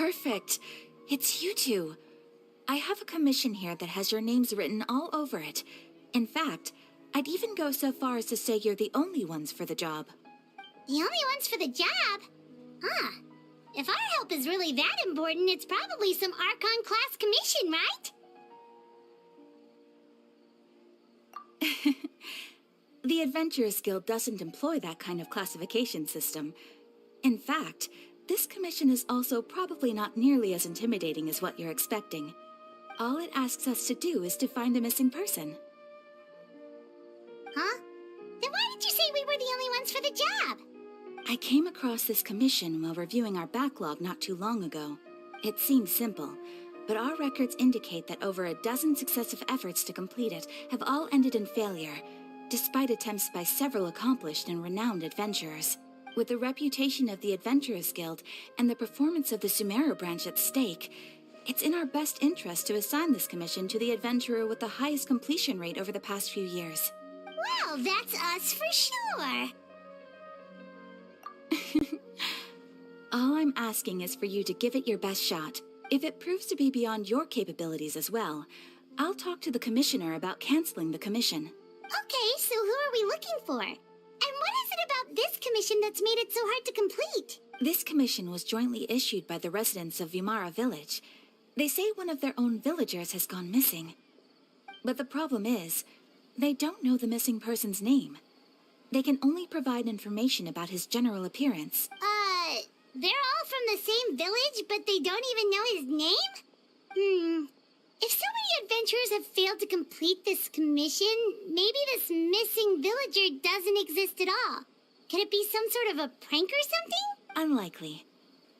Perfect. It's you two. I have a commission here that has your names written all over it. In fact, I'd even go so far as to say you're the only ones for the job. The only ones for the job? Huh. If our help is really that important, it's probably some Archon-class commission, right? The Adventurers Guild doesn't employ that kind of classification system. In fact, this commission is also probably not nearly as intimidating as what you're expecting. All it asks us to do is to find a missing person. Huh? Then why did you say we were the only ones for the job? I came across this commission while reviewing our backlog not too long ago. It seems simple, but our records indicate that over a dozen successive efforts to complete it have all ended in failure, despite attempts by several accomplished and renowned adventurers. With the reputation of the Adventurers Guild and the performance of the Sumeru branch at stake, it's in our best interest to assign this commission to the adventurer with the highest completion rate over the past few years. Well, that's us for sure. All I'm asking is for you to give it your best shot. If it proves to be beyond your capabilities as well, I'll talk to the commissioner about canceling the commission. Okay, so who are we looking for? And what is it about this commission that's made it so hard to complete? This commission was jointly issued by the residents of Vimara Village. They say one of their own villagers has gone missing. But the problem is, they don't know the missing person's name. They can only provide information about his general appearance. They're all from the same village, but they don't even know his name? If so many adventurers have failed to complete this commission, maybe this missing villager doesn't exist at all. Could it be some sort of a prank or something? Unlikely.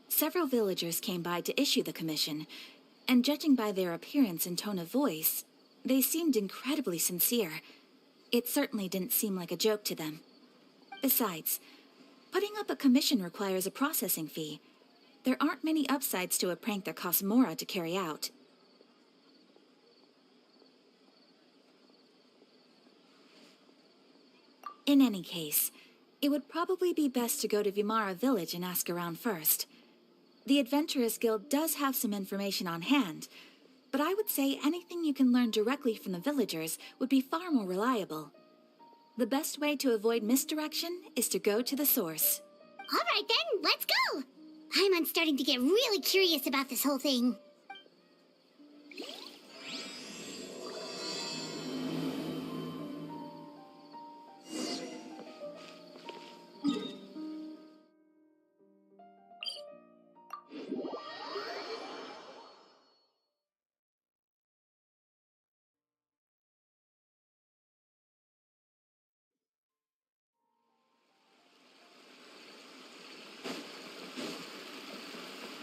Several villagers came by to issue the commission, and judging by their appearance and tone of voice, they seemed incredibly sincere. It certainly didn't seem like a joke to them. Besides, putting up a commission requires a processing fee. There aren't many upsides to a prank that costs Mora to carry out. In any case, it would probably be best to go to Vimara Village and ask around first. The Adventurers Guild does have some information on hand, but I would say anything you can learn directly from the villagers would be far more reliable. The best way to avoid misdirection is to go to the source. All right then, let's go! I'm starting to get really curious about this whole thing.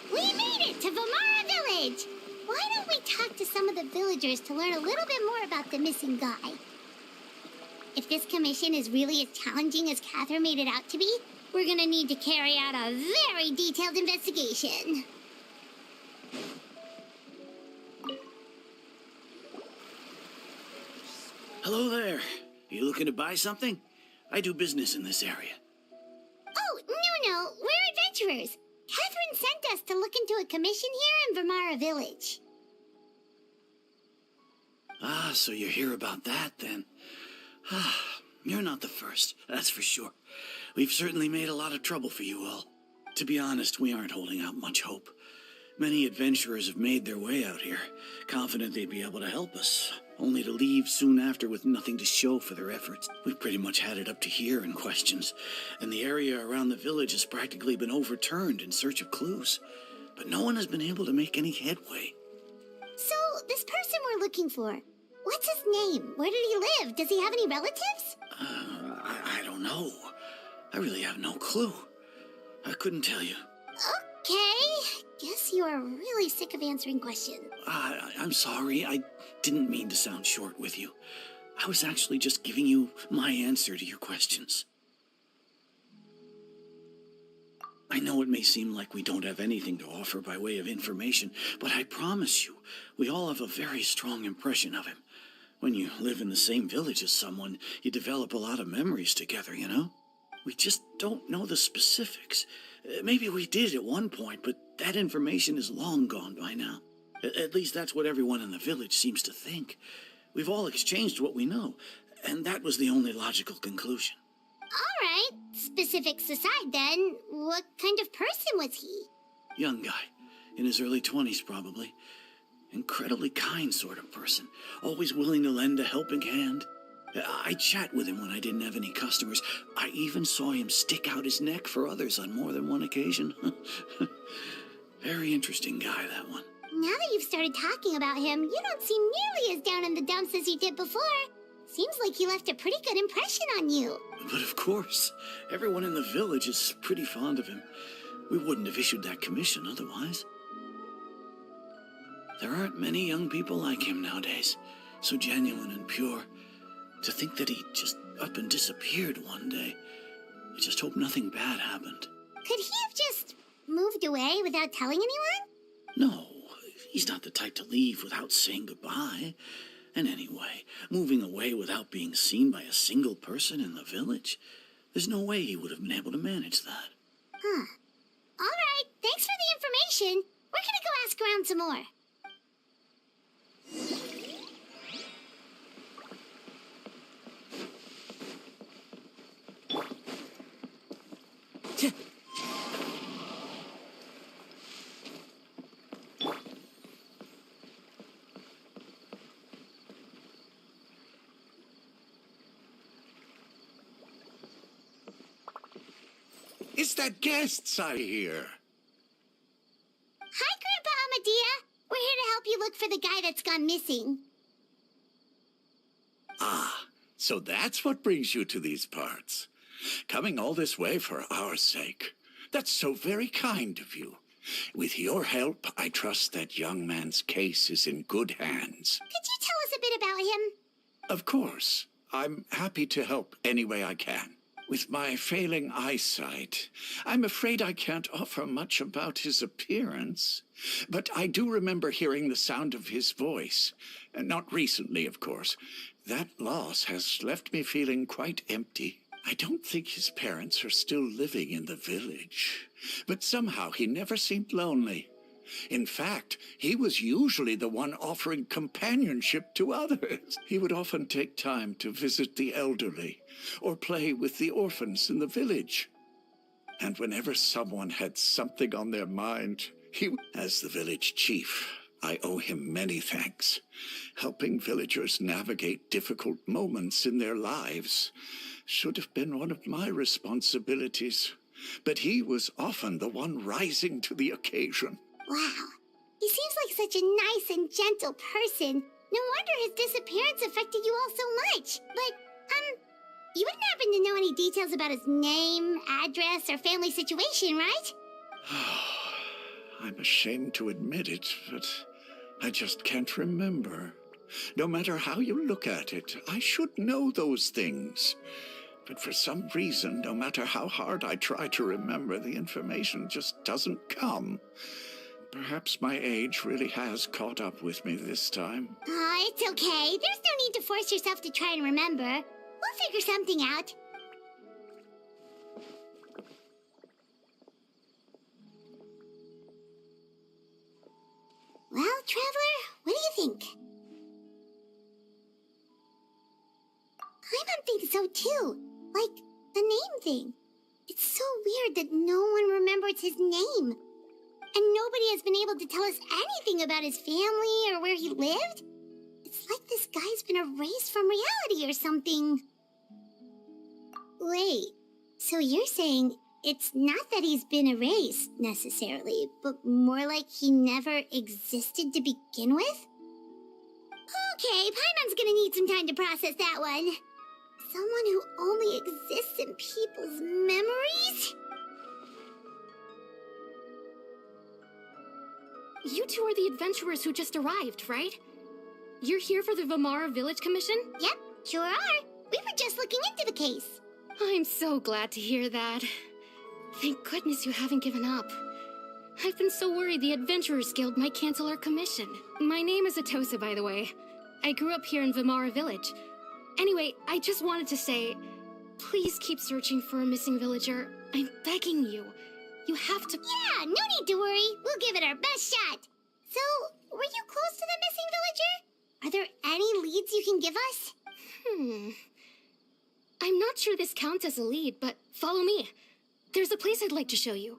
We made it to Vimara Village! Why don't we talk to some of the villagers to learn a little bit more about the missing guy? If this commission is really as challenging as Catherine made it out to be, we're gonna need to carry out a very detailed investigation. Hello there. You looking to buy something? I do business in this area. Oh, no, we're adventurers. Catherine sent us to look into a commission here in Vimara Village. Ah, so you're here about that, then. Ah, you're not the first, that's for sure. We've certainly made a lot of trouble for you all. To be honest, we aren't holding out much hope. Many adventurers have made their way out here, confident they'd be able to help us, only to leave soon after with nothing to show for their efforts. We've pretty much had it up to here in questions, and the area around the village has practically been overturned in search of clues. But no one has been able to make any headway. So, this person we're looking for, what's his name? Where did he live? Does he have any relatives? I don't know. I really have no clue. I couldn't tell you. Okay, guess you are really sick of answering questions. I'm sorry. I didn't mean to sound short with you. I was actually just giving you my answer to your questions. I know it may seem like we don't have anything to offer by way of information, but I promise you, we all have a very strong impression of him. When you live in the same village as someone, you develop a lot of memories together, you know? We just don't know the specifics. Maybe we did at one point, but That information is long gone by now. At least that's what everyone in the village seems to think. We've all exchanged what we know, and that was the only logical conclusion. All right. Specifics aside, then, what kind of person was he? Young guy, in his early 20s probably. Incredibly kind sort of person, always willing to lend a helping hand. I chat with him when I didn't have any customers. I even saw him stick out his neck for others on more than one occasion. Very interesting guy, that one. Now that you've started talking about him, you don't seem nearly as down in the dumps as you did before. Seems like he left a pretty good impression on you. But of course, everyone in the village is pretty fond of him. We wouldn't have issued that commission otherwise. There aren't many young people like him nowadays, so genuine and pure. To think that he just up and disappeared one day. I just hope nothing bad happened. Could he have just moved away without telling anyone? No, he's not the type to leave without saying goodbye. And anyway, moving away without being seen by a single person in the village, there's no way he would have been able to manage that. Huh. All right, thanks for the information. We're gonna go ask around some more. It's that guests I hear. Hi, Grandpa Amadea. We're here to help you look for the guy that's gone missing. Ah, so that's what brings you to these parts. Coming all this way for our sake. That's so very kind of you. With your help, I trust that young man's case is in good hands. Could you tell us a bit about him? Of course. I'm happy to help any way I can. With my failing eyesight, I'm afraid I can't offer much about his appearance. But I do remember hearing the sound of his voice. Not recently, of course. That loss has left me feeling quite empty. I don't think his parents are still living in the village. But somehow he never seemed lonely. In fact, he was usually the one offering companionship to others. He would often take time to visit the elderly or play with the orphans in the village. And whenever someone had something on their mind, as the village chief, I owe him many thanks. Helping villagers navigate difficult moments in their lives should have been one of my responsibilities. But he was often the one rising to the occasion. Wow. He seems like such a nice and gentle person. No wonder his disappearance affected you all so much. But, you wouldn't happen to know any details about his name, address, or family situation, right? I'm ashamed to admit it, but I just can't remember. No matter how you look at it, I should know those things. But for some reason, no matter how hard I try to remember, the information just doesn't come. Perhaps my age really has caught up with me this time. It's okay. There's no need to force yourself to try and remember. We'll figure something out. Well, Traveler, what do you think? Paimon thinks so too. Like, the name thing. It's so weird that no one remembers his name. And nobody has been able to tell us anything about his family or where he lived. It's like this guy's been erased from reality or something. Wait, so you're saying it's not that he's been erased, necessarily, but more like he never existed to begin with? Okay, Paimon's gonna need some time to process that one. Someone who only exists in people's memories? You two are the adventurers who just arrived, right? You're here for the Vamara Village Commission? Yep, sure are. We were just looking into the case. I'm so glad to hear that. Thank goodness you haven't given up. I've been so worried the Adventurers Guild might cancel our commission. My name is Atosa, by the way. I grew up here in Vamara Village. Anyway, I just wanted to say, please keep searching for a missing villager. I'm begging you. You have to... Yeah, no need to worry. We'll give it our best shot. So, were you close to the missing villager? Are there any leads you can give us? I'm not sure this counts as a lead, but follow me. There's a place I'd like to show you.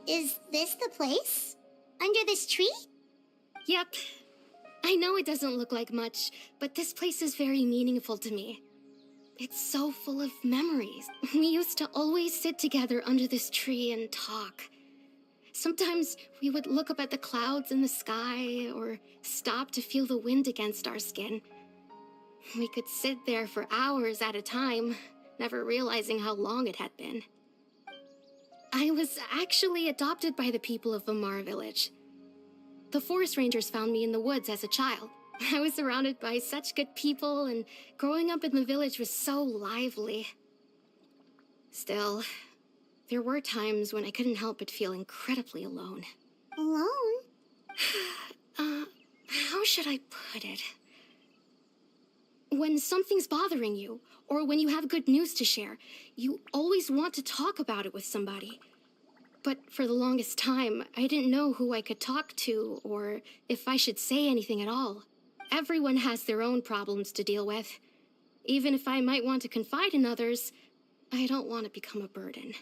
Is this the place? Under this tree? Yep. I know it doesn't look like much, but this place is very meaningful to me. It's so full of memories. We used to always sit together under this tree and talk. Sometimes we would look up at the clouds in the sky or stop to feel the wind against our skin. We could sit there for hours at a time, never realizing how long it had been. I was actually adopted by the people of Vamar village. The forest rangers found me in the woods as a child. I was surrounded by such good people, and growing up in the village was so lively. Still, there were times when I couldn't help but feel incredibly alone. Alone? How should I put it? When something's bothering you, or when you have good news to share, you always want to talk about it with somebody. But for the longest time, I didn't know who I could talk to, or if I should say anything at all. Everyone has their own problems to deal with. Even if I might want to confide in others, I don't want to become a burden.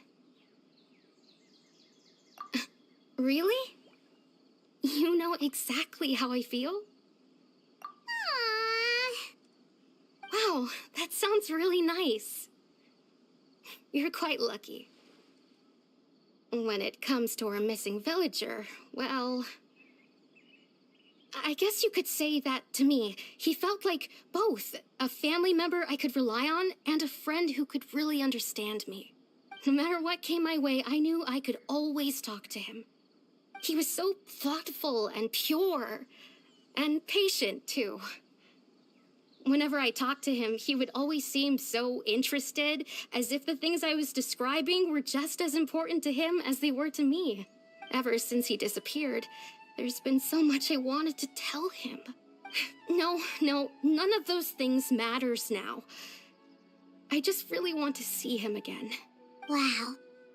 Really? You know exactly how I feel? Aww. Wow, that sounds really nice. You're quite lucky. When it comes to our missing villager, well... I guess you could say that to me. He felt like both a family member I could rely on and a friend who could really understand me. No matter what came my way, I knew I could always talk to him. He was so thoughtful and pure, and patient, too. Whenever I talked to him, he would always seem so interested, as if the things I was describing were just as important to him as they were to me. Ever since he disappeared, there's been so much I wanted to tell him. No, none of those things matters now. I just really want to see him again. Wow.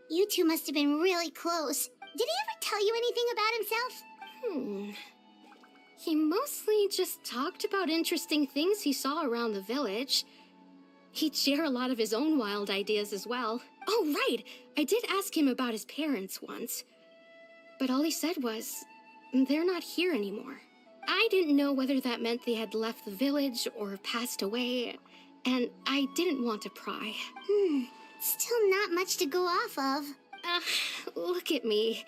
You two must have been really close. Did he ever tell you anything about himself? He mostly just talked about interesting things he saw around the village. He'd share a lot of his own wild ideas as well. Oh, right! I did ask him about his parents once. But all he said was, they're not here anymore. I didn't know whether that meant they had left the village or passed away, and I didn't want to pry. Still not much to go off of. Look at me.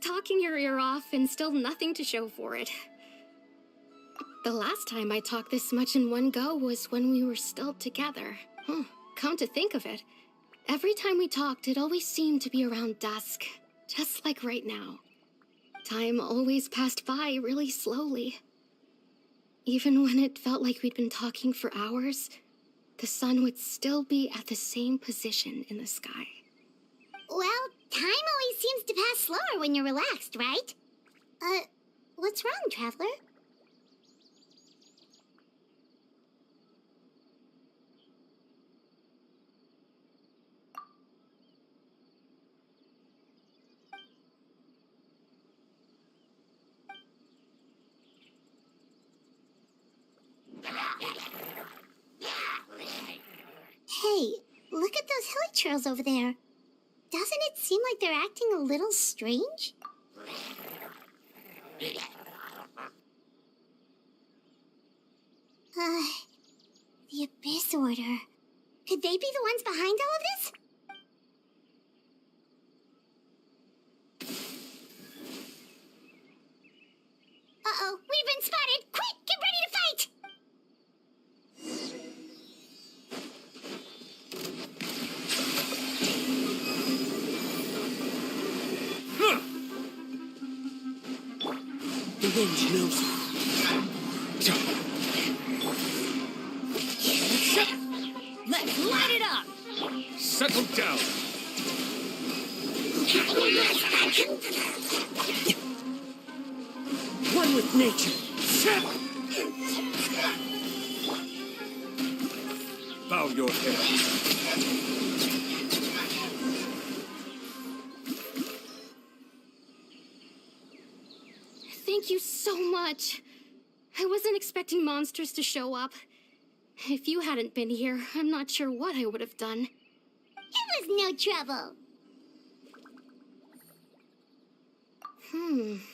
Talking your ear off and still nothing to show for it. The last time I talked this much in one go was when we were still together. Come to think of it, every time we talked, it always seemed to be around dusk, just like right now. Time always passed by really slowly. Even when it felt like we'd been talking for hours, the sun would still be at the same position in the sky. Well, time always seems to pass slower when you're relaxed, right? What's wrong, Traveler? Hey, look at those hilly trails over there. Doesn't it seem like they're acting a little strange? The Abyss Order. Could they be the ones behind all of this? Uh-oh, we've been spotted! Quick, get ready to fight! wind knows Let's light it up! Settle down. one with nature. Bow your head. Thank you so much. I wasn't expecting monsters to show up. If you hadn't been here, I'm not sure what I would have done. It was no trouble.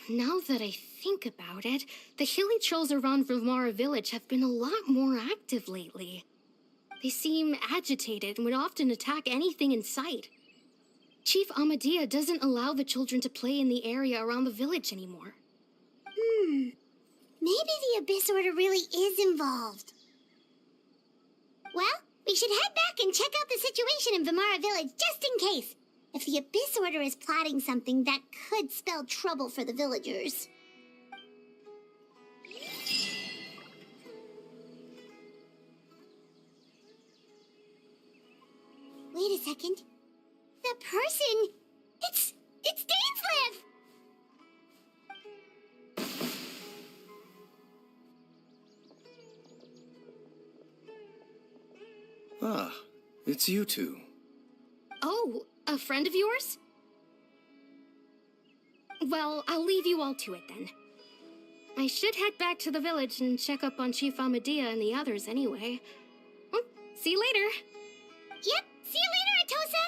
Now that I think about it, the hilly trolls around Vimara village have been a lot more active lately. They seem agitated and would often attack anything in sight. Chief Amadea doesn't allow the children to play in the area around the village anymore. Maybe the Abyss Order really is involved. Well, we should head back and check out the situation in Vimara village just in case. If the Abyss Order is plotting something that could spell trouble for the villagers. Wait a second. The person... It's Dainslev! Ah, it's you two. Oh, a friend of yours? Well, I'll leave you all to it then. I should head back to the village and check up on Chief Amadea and the others anyway. Well, see you later. Yep, see you later, Atosa!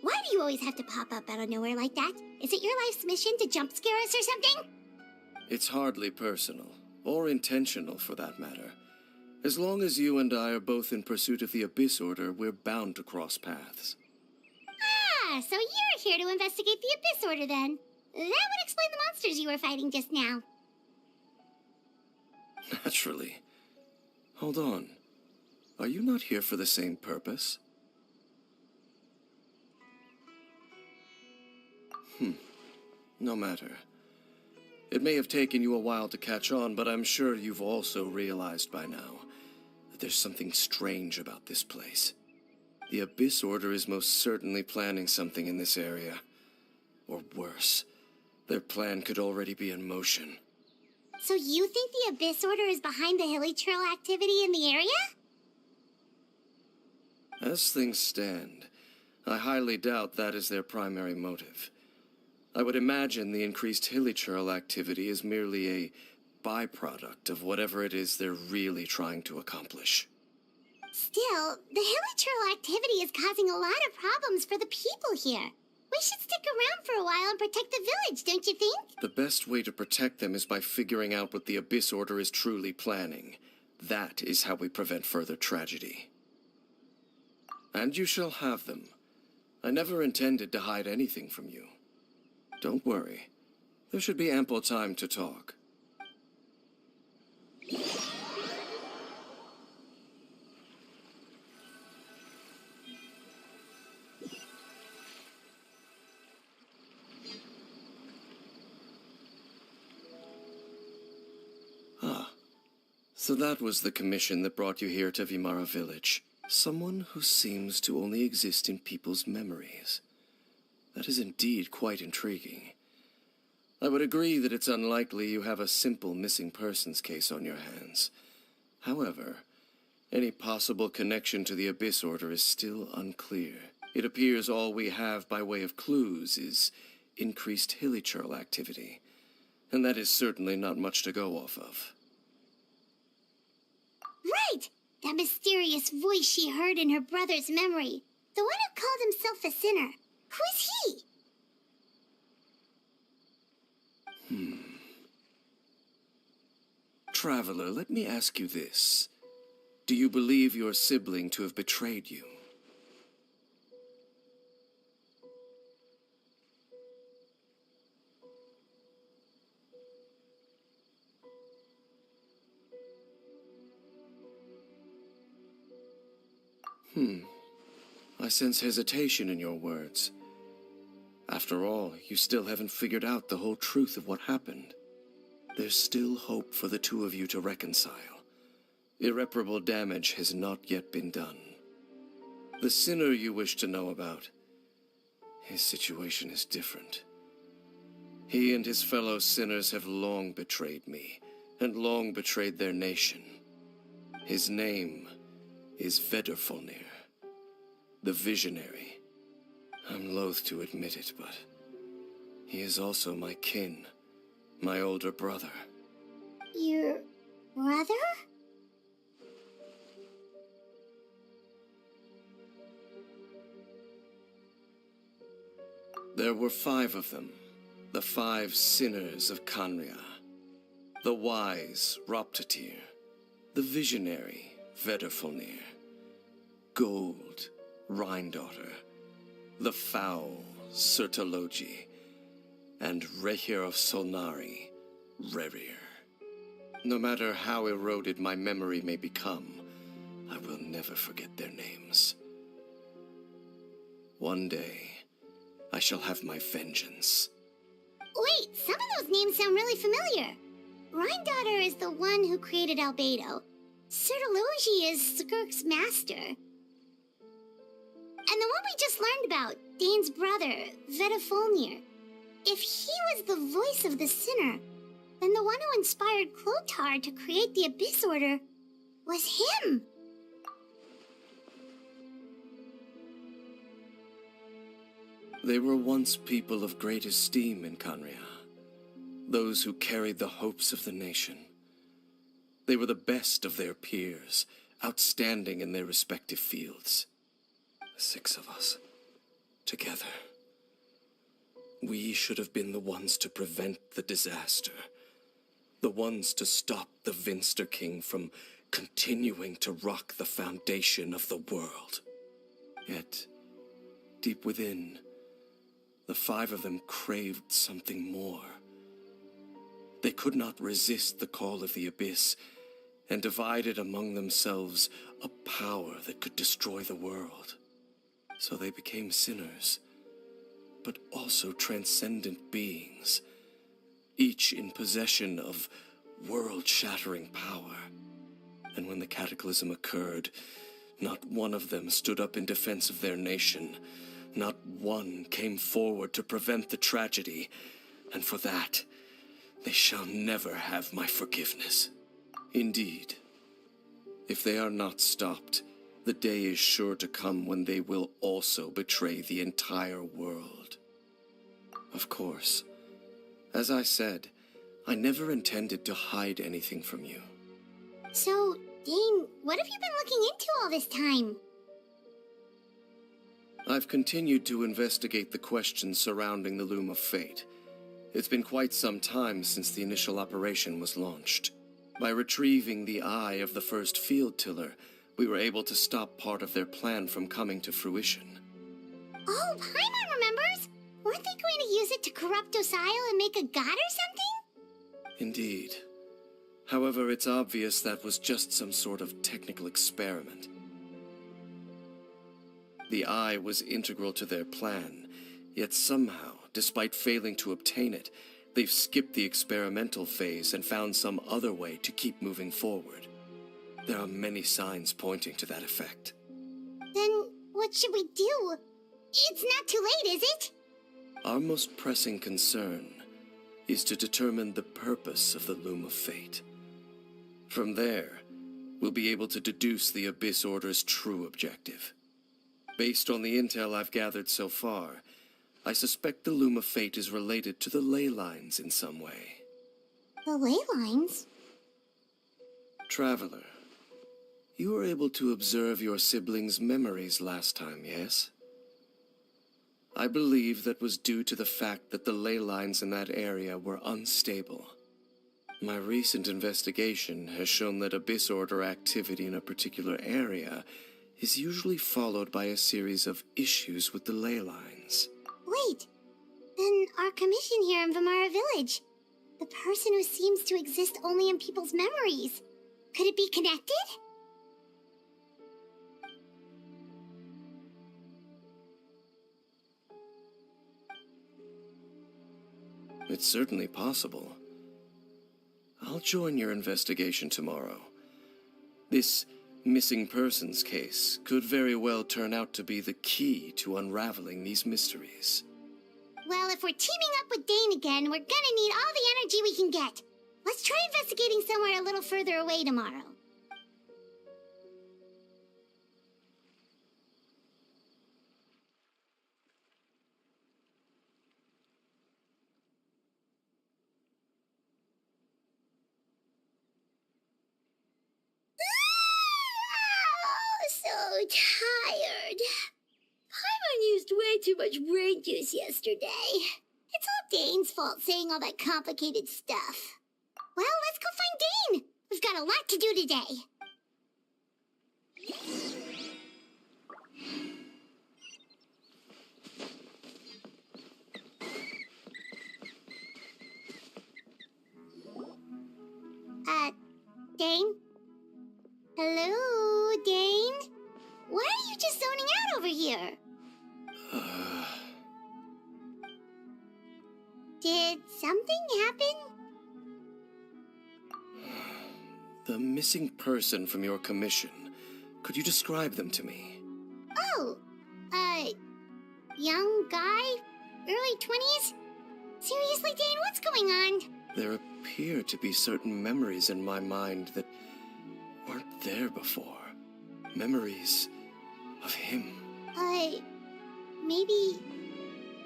Why do you always have to pop up out of nowhere like that? Is it your life's mission to jump scare us or something? It's hardly personal, or intentional for that matter. As long as you and I are both in pursuit of the Abyss Order, we're bound to cross paths. Ah, so you're here to investigate the Abyss Order then. That would explain the monsters you were fighting just now. Naturally. Hold on. Are you not here for the same purpose? No matter. It may have taken you a while to catch on, but I'm sure you've also realized by now that there's something strange about this place. The Abyss Order is most certainly planning something in this area. Or worse, their plan could already be in motion. So you think the Abyss Order is behind the hilly trail activity in the area? As things stand, I highly doubt that is their primary motive. I would imagine the increased hilly trail activity is merely a byproduct of whatever it is they're really trying to accomplish. Still, the hilly trail activity is causing a lot of problems for the people here. We should stick around for a while and protect the village, don't you think? The best way to protect them is by figuring out what the Abyss Order is truly planning. That is how we prevent further tragedy. And you shall have them. I never intended to hide anything from you. Don't worry. There should be ample time to talk. So that was the commission that brought you here to Vimara village. Someone who seems to only exist in people's memories. That is indeed quite intriguing. I would agree that it's unlikely you have a simple missing persons case on your hands. However, any possible connection to the Abyss Order is still unclear. It appears all we have by way of clues is increased hilichurl activity, and that is certainly not much to go off of. Right! That mysterious voice she heard in her brother's memory. The one who called himself a sinner. Who is he? Traveler, let me ask you this. Do you believe your sibling to have betrayed you? I sense hesitation in your words. After all, you still haven't figured out the whole truth of what happened. There's still hope for the two of you to reconcile. Irreparable damage has not yet been done. The sinner you wish to know about, his situation is different. He and his fellow sinners have long betrayed me, and long betrayed their nation. His name is Vedrfolnir, the Visionary. I'm loath to admit it, but he is also my kin, my older brother. Your brother? There were 5 of them, the 5 sinners of Kanria. The wise Roptatir, the visionary Vedrfolnir, Gold Rhindaughter, the foul Sertologi, and Rehir of Solnari, Rerir. No matter how eroded my memory may become, I will never forget their names. One day, I shall have my vengeance. Wait, some of those names sound really familiar. Rhindaughter is the one who created Albedo. Sertologi is Skirk's master. And the one we just learned about, Dane's brother, Vedrfolnir. If he was the voice of the sinner, then the one who inspired Clothar to create the Abyss Order was him. They were once people of great esteem in Kanria, those who carried the hopes of the nation. They were the best of their peers, outstanding in their respective fields. 6 of us, together. We should have been the ones to prevent the disaster, the ones to stop the Vinster King from continuing to rock the foundation of the world. Yet, deep within, the 5 of them craved something more. They could not resist the call of the Abyss, and divided among themselves a power that could destroy the world. So they became sinners, but also transcendent beings, each in possession of world-shattering power. And when the cataclysm occurred, not one of them stood up in defense of their nation. Not one came forward to prevent the tragedy, and for that, they shall never have my forgiveness. Indeed, if they are not stopped, the day is sure to come when they will also betray the entire world. Of course, as I said, I never intended to hide anything from you. So, Dane, what have you been looking into all this time? I've continued to investigate the questions surrounding the Loom of Fate. It's been quite some time since the initial operation was launched. By retrieving the eye of the first field tiller, we were able to stop part of their plan from coming to fruition. Oh, Paimon remembers! Weren't they going to use it to corrupt Osial and make a god or something? Indeed. However, it's obvious that was just some sort of technical experiment. The eye was integral to their plan, yet somehow, despite failing to obtain it, they've skipped the experimental phase and found some other way to keep moving forward. There are many signs pointing to that effect. Then what should we do? It's not too late, is it? Our most pressing concern is to determine the purpose of the Loom of Fate. From there, we'll be able to deduce the Abyss Order's true objective. Based on the intel I've gathered so far, I suspect the Loom of Fate is related to the ley lines in some way. The ley lines? Traveler, you were able to observe your siblings' memories last time, yes? I believe that was due to the fact that the ley lines in that area were unstable. My recent investigation has shown that Abyss Order activity in a particular area is usually followed by a series of issues with the ley lines. Wait, then our commission here in Vimara Village, the person who seems to exist only in people's memories, could it be connected? It's certainly possible. I'll join your investigation tomorrow. This missing persons case could very well turn out to be the key to unraveling these mysteries. Well, if we're teaming up with Dane again, we're gonna need all the energy we can get. Let's try investigating somewhere a little further away tomorrow. So tired. Paimon used way too much brain juice yesterday. It's all Dane's fault saying all that complicated stuff. Well, let's go find Dane. We've got a lot to do today. Dane? Hello, Dane? Why are you just zoning out over here? Did something happen? The missing person from your commission. Could you describe them to me? Oh, young guy? Early 20s? Seriously, Dane, what's going on? There appear to be certain memories in my mind that weren't there before. Memories of him.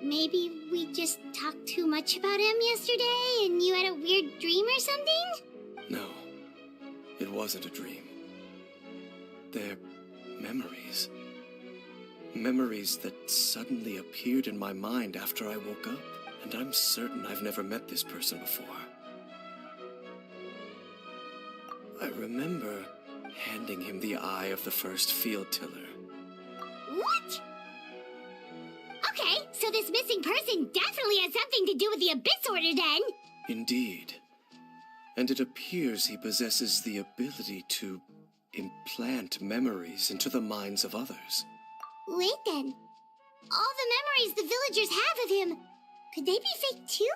Maybe we just talked too much about him yesterday and you had a weird dream or something? No, it wasn't a dream. They're memories. Memories that suddenly appeared in my mind after I woke up. And I'm certain I've never met this person before. I remember handing him the eye of the first field tiller. What? Okay, so this missing person definitely has something to do with the Abyss Order then. Indeed. And it appears he possesses the ability to implant memories into the minds of others. Wait then. All the memories the villagers have of him, could they be fake too?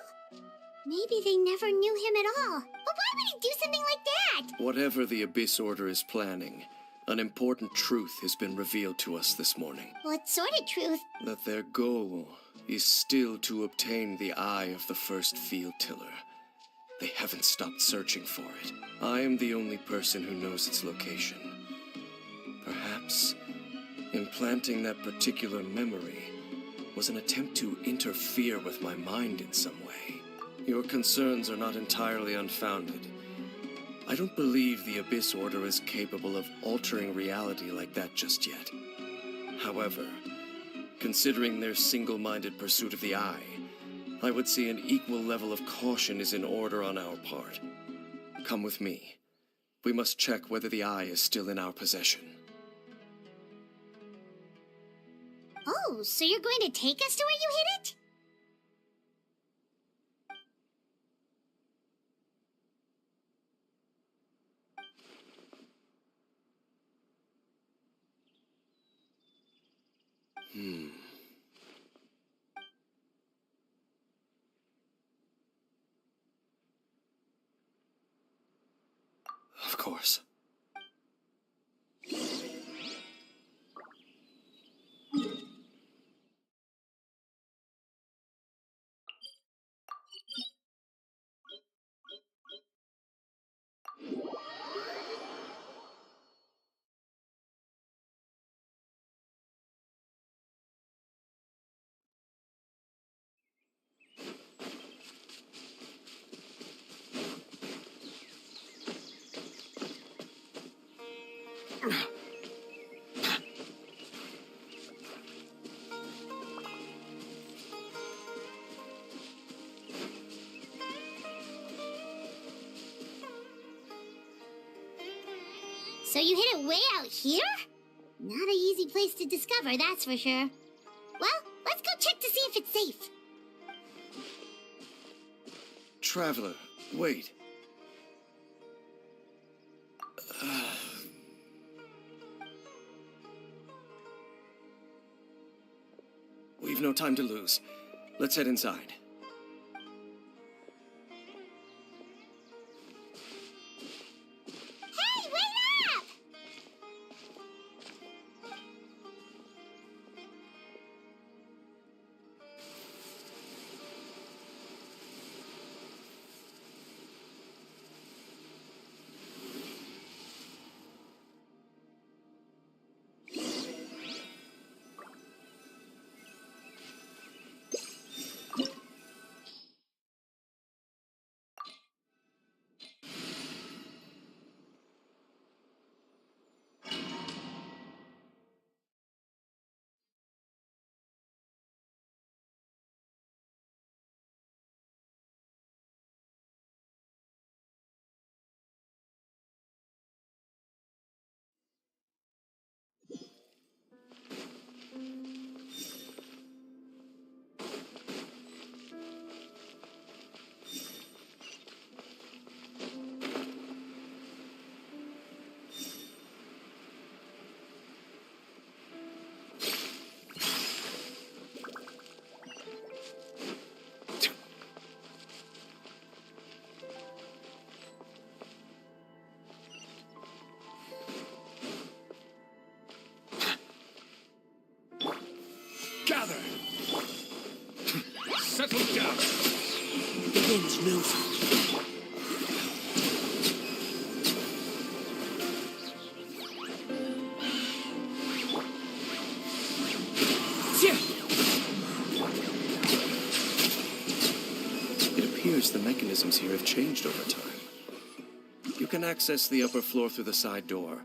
Maybe they never knew him at all. But why would he do something like that? Whatever the Abyss Order is planning, an important truth has been revealed to us this morning. What sort of truth? That their goal is still to obtain the eye of the first field tiller. They haven't stopped searching for it. I am the only person who knows its location. Perhaps implanting that particular memory was an attempt to interfere with my mind in some way. Your concerns are not entirely unfounded. I don't believe the Abyss Order is capable of altering reality like that just yet. However, considering their single-minded pursuit of the eye, I would say an equal level of caution is in order on our part. Come with me. We must check whether the eye is still in our possession. Oh, so you're going to take us to where you hid it? Of course. So you hid it way out here? Not an easy place to discover, that's for sure. Well, let's go check to see if it's safe. Traveler, wait. We've no time to lose. Let's head inside. begins, Nova. It appears the mechanisms here have changed over time. You can access the upper floor through the side door.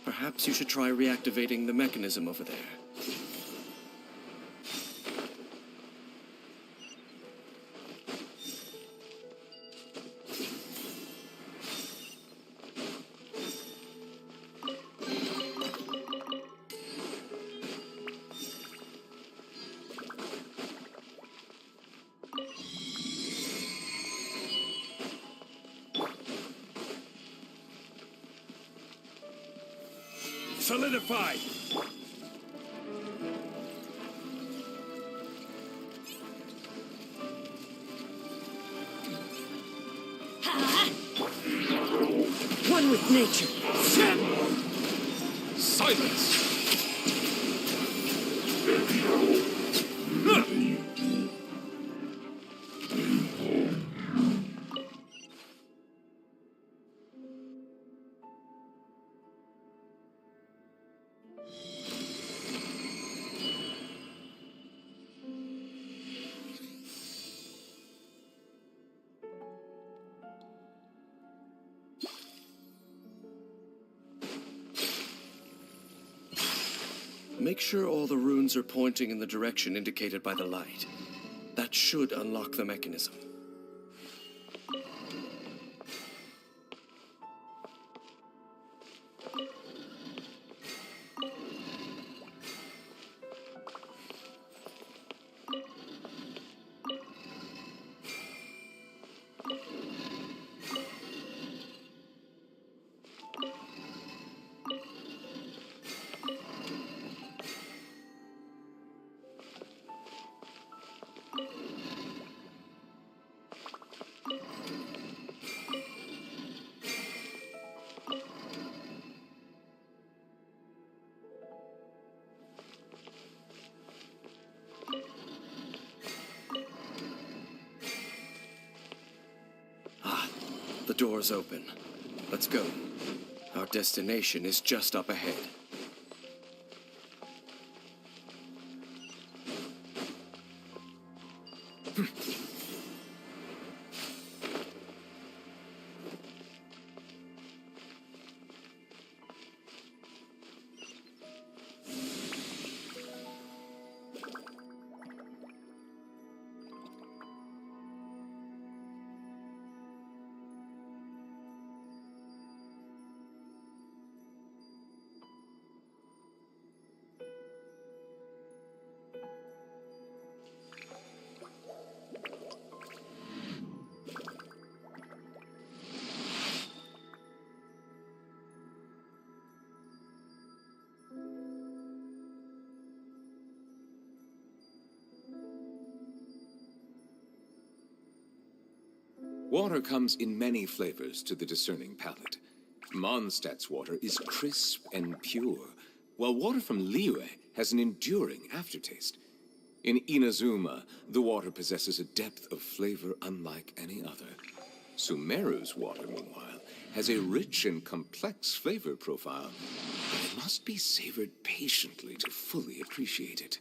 Perhaps you should try reactivating the mechanism over there. Solidified! One with nature. Silence! Make sure all the runes are pointing in the direction indicated by the light. That should unlock the mechanism. The door's open. Let's go. Our destination is just up ahead. Water comes in many flavors to the discerning palate. Mondstadt's water is crisp and pure, while water from Liyue has an enduring aftertaste. In Inazuma, the water possesses a depth of flavor unlike any other. Sumeru's water, meanwhile, has a rich and complex flavor profile, but it must be savored patiently to fully appreciate it.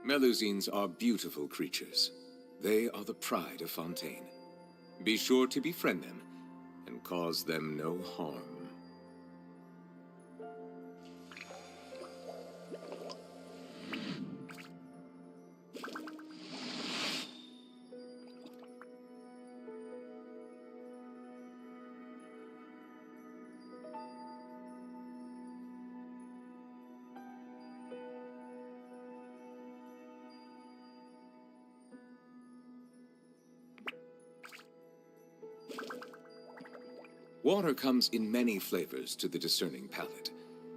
Melusines are beautiful creatures. They are the pride of Fontaine. Be sure to befriend them and cause them no harm. Water comes in many flavors to the discerning palate.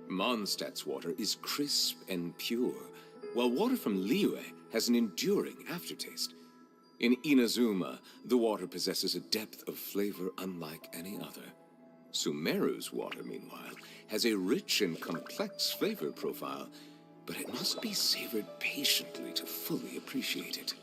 Mondstadt's water is crisp and pure, while water from Liyue has an enduring aftertaste. In Inazuma, the water possesses a depth of flavor unlike any other. Sumeru's water, meanwhile, has a rich and complex flavor profile, but it must be savored patiently to fully appreciate it.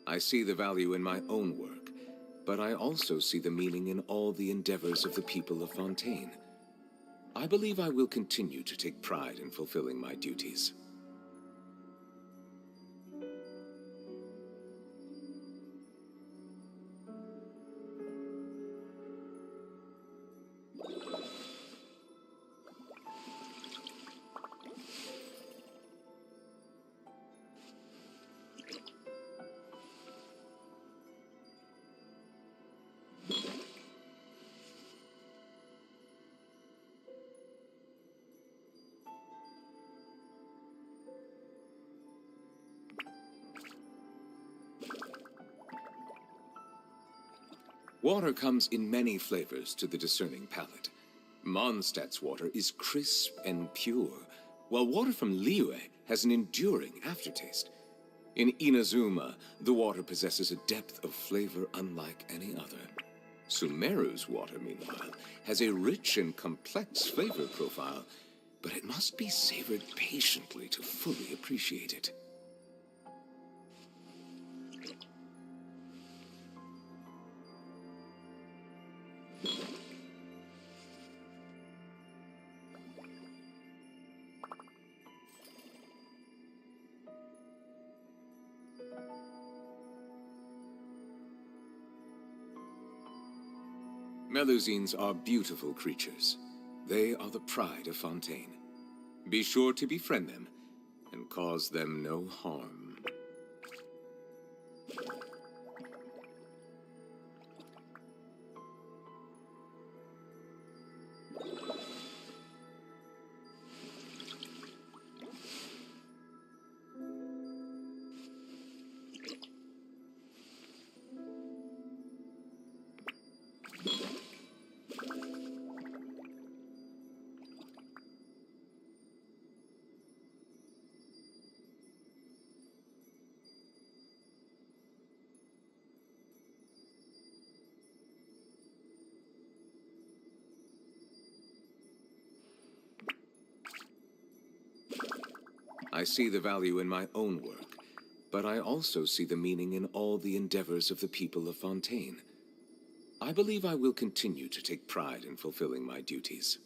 I see the value in my own work, but I also see the meaning in all the endeavors of the people of Fontaine. I believe I will continue to take pride in fulfilling my duties. Water comes in many flavors to the discerning palate. Mondstadt's water is crisp and pure, while water from Liyue has an enduring aftertaste. In Inazuma, the water possesses a depth of flavor unlike any other. Sumeru's water, meanwhile, has a rich and complex flavor profile, but it must be savored patiently to fully appreciate it. Melusines are beautiful creatures. They are the pride of Fontaine. Be sure to befriend them and cause them no harm. I see the value in my own work, but I also see the meaning in all the endeavors of the people of Fontaine. I believe I will continue to take pride in fulfilling my duties.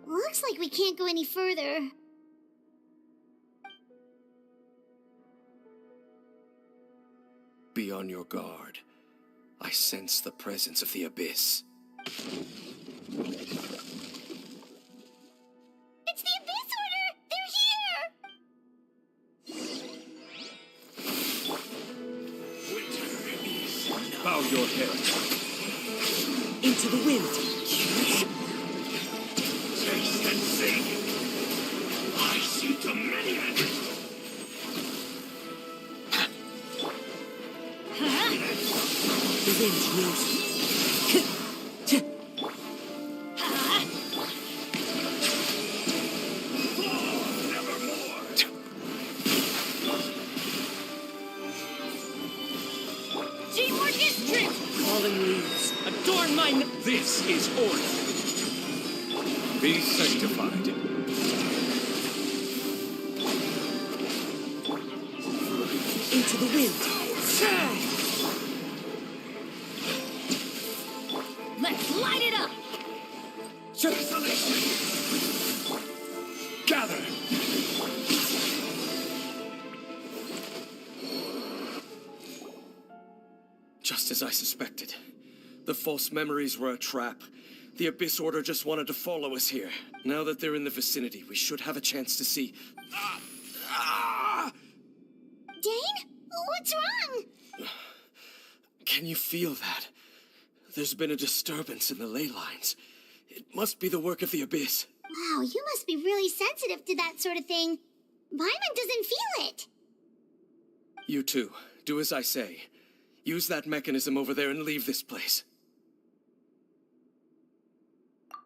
Looks like we can't go any further. Be on your guard. I sense the presence of the Abyss. It's the Abyss Order! They're here! Bow your head. Into the wind. Taste and see. I see dominion. The wind knows. Teamwork is strength! Falling leaves, adorn my... This is order. Be sanctified. Into the wind. Let's light it up! Gather! Just as I suspected. The false memories were a trap. The Abyss Order just wanted to follow us here. Now that they're in the vicinity, we should have a chance to see... Dane? What's wrong? Can you feel that? There's been a disturbance in the ley lines. It must be the work of the Abyss. Wow, you must be really sensitive to that sort of thing. Paimon doesn't feel it. You too. Do as I say. Use that mechanism over there and leave this place.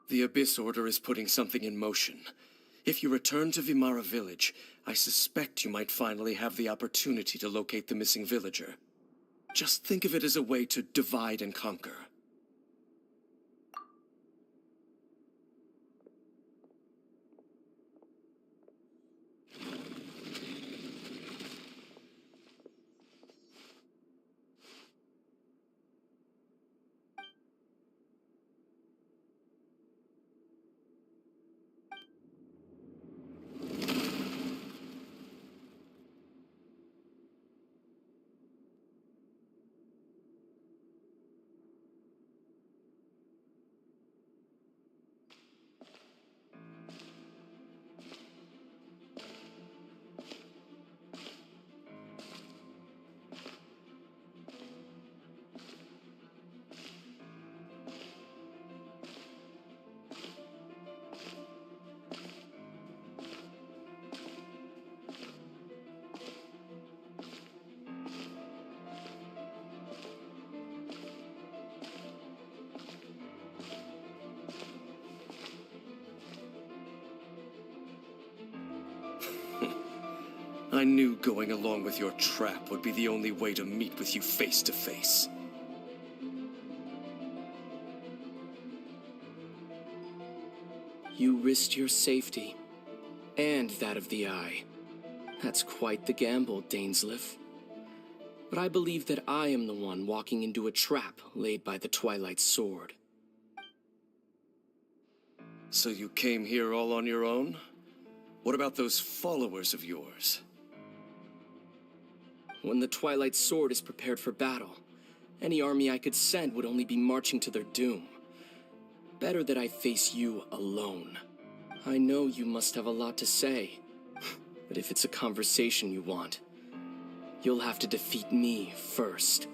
The Abyss Order is putting something in motion. If you return to Vimara Village, I suspect you might finally have the opportunity to locate the missing villager. Just think of it as a way to divide and conquer. I knew going along with your trap would be the only way to meet with you face to face. You risked your safety, and that of the Eye. That's quite the gamble, Dainsleif. But I believe that I am the one walking into a trap laid by the Twilight Sword. So you came here all on your own? What about those followers of yours? When the Twilight Sword is prepared for battle, any army I could send would only be marching to their doom. Better that I face you alone. I know you must have a lot to say, but if it's a conversation you want, you'll have to defeat me first.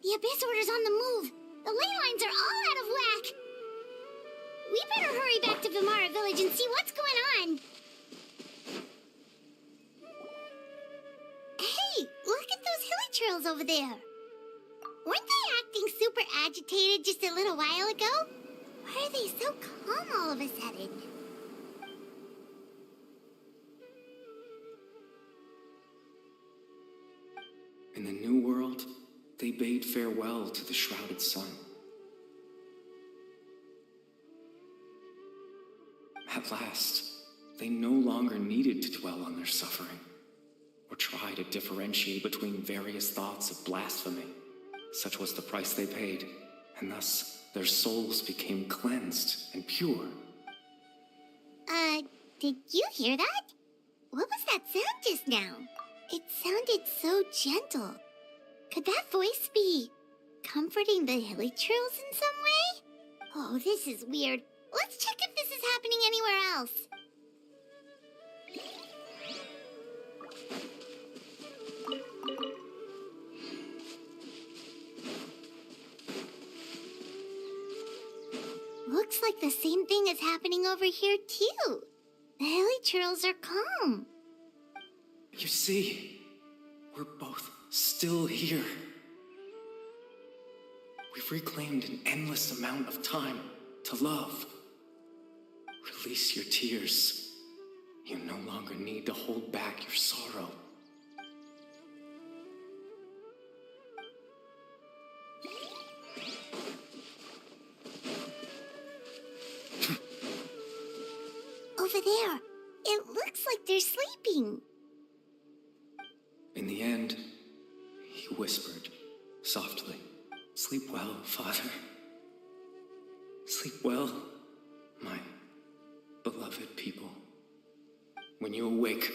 The Abyss Order's on the move. The ley lines are all out of whack. We better hurry back to Vimara Village and see what's going on. Hey, look at those hilly trails over there. Weren't they acting super agitated just a little while ago? Why are they so calm all of a sudden? In the New World, they bade farewell to the shrouded sun. At last, they no longer needed to dwell on their suffering, or try to differentiate between various thoughts of blasphemy. Such was the price they paid, and thus their souls became cleansed and pure. Did you hear that? What was that sound just now? It sounded so gentle. Could that voice be comforting the villagers in some way? Oh, this is weird. Let's check if this is happening anywhere else. Looks like the same thing is happening over here, too. The hilly churls are calm. You see, we're both still here. We've reclaimed an endless amount of time to love. Release your tears. You no longer need to hold back your sorrow. Over there. It looks like they're sleeping. In the end, he whispered softly, "Sleep well, Father. Sleep well, my beloved people. When you awake,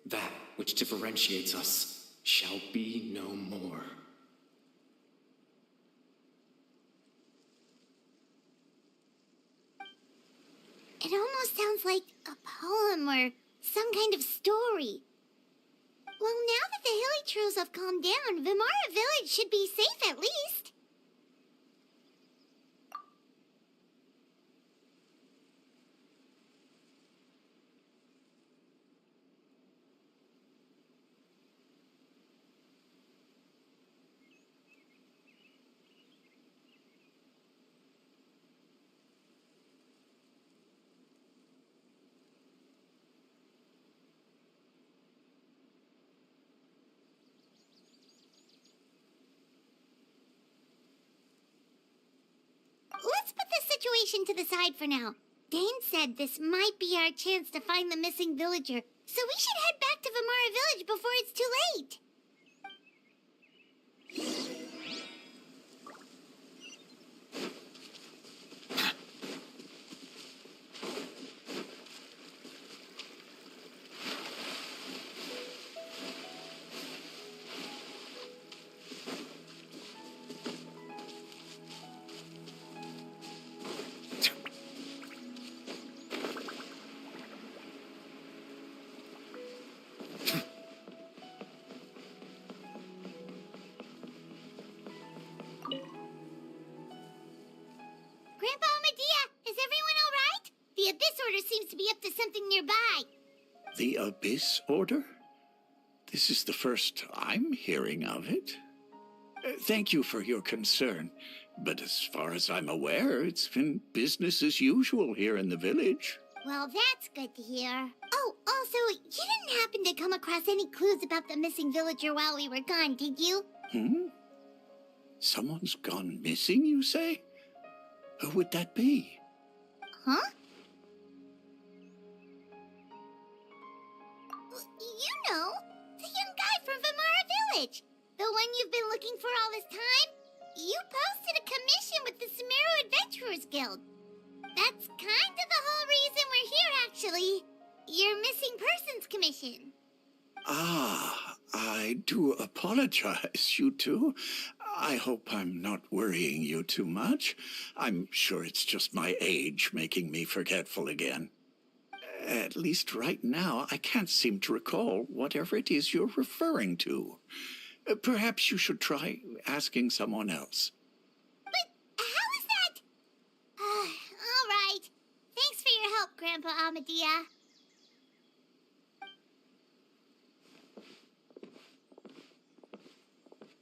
that which differentiates us shall be no more." It almost sounds like a poem or some kind of story. Well, now that the hilly churls have calmed down, Vimara Village should be safe at least. Let's put this situation to the side for now. Dane said this might be our chance to find the missing villager, so we should head back to Vimara Village before it's too late. Grandpa Medea, is everyone all right? The Abyss Order seems to be up to something nearby. The Abyss Order? This is the first I'm hearing of it. Thank you for your concern, but as far as I'm aware, it's been business as usual here in the village. Well, that's good to hear. Oh, also, you didn't happen to come across any clues about the missing villager while we were gone, did you? Someone's gone missing, you say? Who would that be? Huh? You know, the young guy from Vimara Village. The one you've been looking for all this time. You posted a commission with the Sumeru Adventurers Guild. That's kind of the whole reason we're here, actually. Your missing persons commission. Ah, I do apologize, you two. I hope I'm not worrying you too much. I'm sure it's just my age making me forgetful again. At least right now, I can't seem to recall whatever it is you're referring to. Perhaps you should try asking someone else. But how is that? All right. Thanks for your help, Grandpa Amadea.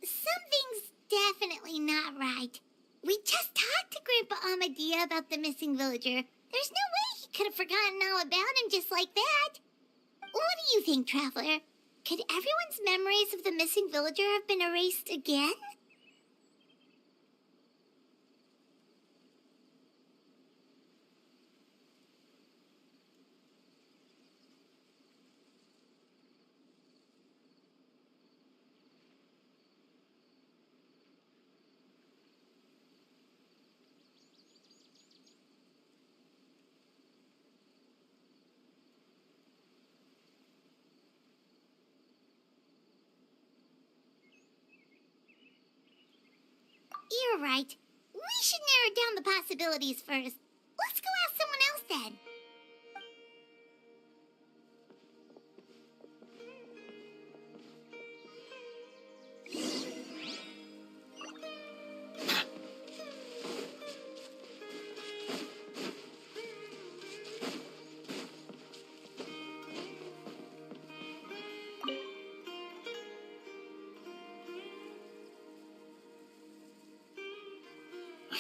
Something's definitely not right. We just talked to Grandpa Amadea about the missing villager. There's no way he could have forgotten all about him just like that. What do you think, Traveler? Could everyone's memories of the missing villager have been erased again? You're right. We should narrow down the possibilities first. Let's go ask someone else then.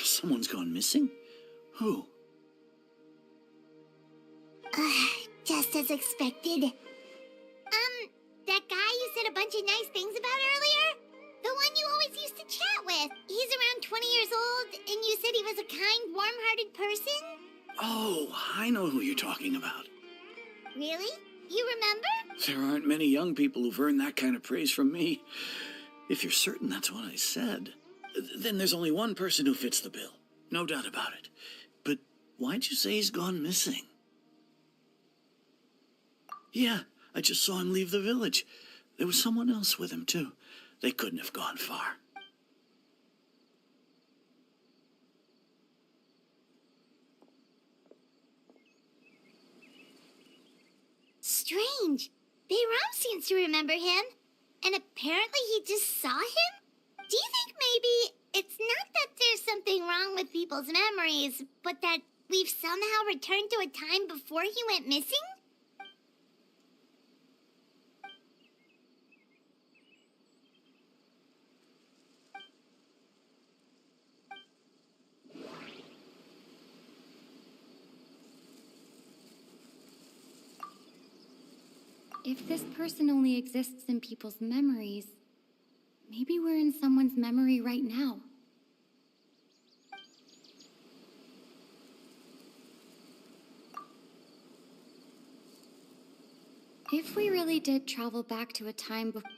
Someone's gone missing? Who? Just as expected. That guy you said a bunch of nice things about earlier? The one you always used to chat with. He's around 20 years old, and you said he was a kind, warm-hearted person? Oh, I know who you're talking about. Really? You remember? There aren't many young people who've earned that kind of praise from me. If you're certain that's what I said, then there's only one person who fits the bill. No doubt about it. But why'd you say he's gone missing? Yeah, I just saw him leave the village. There was someone else with him, too. They couldn't have gone far. Strange. Bayram seems to remember him. And apparently he just saw him? Do you think maybe it's not that there's something wrong with people's memories, but that we've somehow returned to a time before he went missing? If this person only exists in people's memories, maybe we're in someone's memory right now. If we really did travel back to a time before,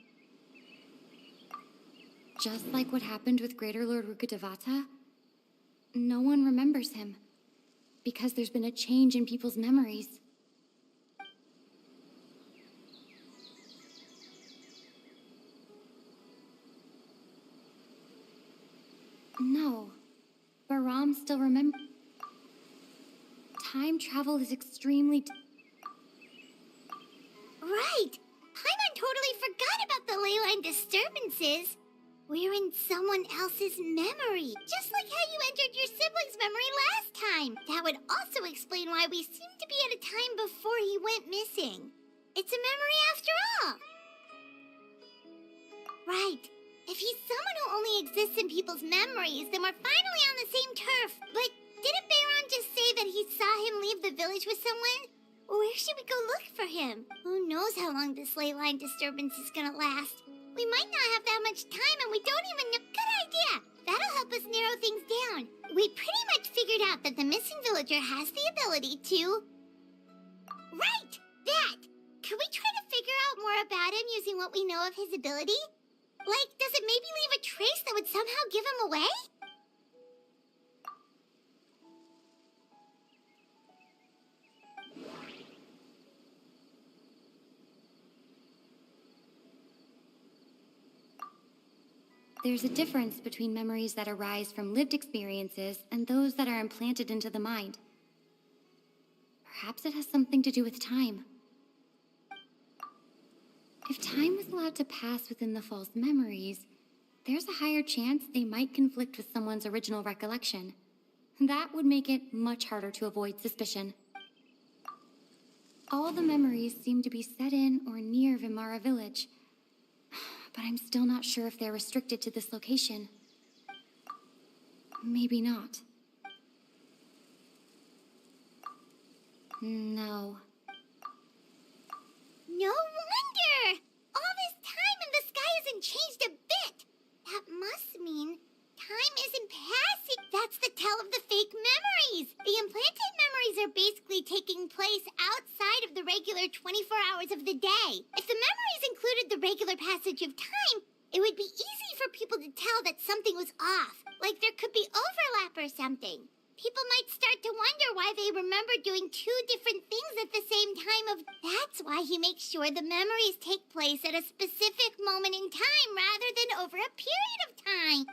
just like what happened with Greater Lord Rukkhadevata, no one remembers him, because there's been a change in people's memories. No, Baram still remembers. Time travel is extremely... Right! Paimon totally forgot about the ley line disturbances. We're in someone else's memory, just like how you entered your sibling's memory last time. That would also explain why we seem to be at a time before he went missing. It's a memory after all. Right. If he's someone who only exists in people's memories, then we're finally on the same turf. But didn't Bayron just say that he saw him leave the village with someone? Where should we go look for him? Who knows how long this ley line disturbance is gonna last? We might not have that much time and we don't even know. Good idea! That'll help us narrow things down. We pretty much figured out that the missing villager has the ability to... Right! That! Could we try to figure out more about him using what we know of his ability? Like, does it maybe leave a trace that would somehow give him away? There's a difference between memories that arise from lived experiences and those that are implanted into the mind. Perhaps it has something to do with time. If time was allowed to pass within the false memories, there's a higher chance they might conflict with someone's original recollection. That would make it much harder to avoid suspicion. All the memories seem to be set in or near Vimara village, but I'm still not sure if they're restricted to this location. Maybe not. No. No wonder! All this time and the sky hasn't changed a bit! That must mean time isn't passing. That's the tell of the fake memories! The implanted memories are basically taking place outside of the regular 24 hours of the day. If the memories included the regular passage of time, it would be easy for people to tell that something was off. Like there could be overlap or something. People might start to wonder why they remember doing two different things at the same time of... That's why he makes sure the memories take place at a specific moment in time rather than over a period of time.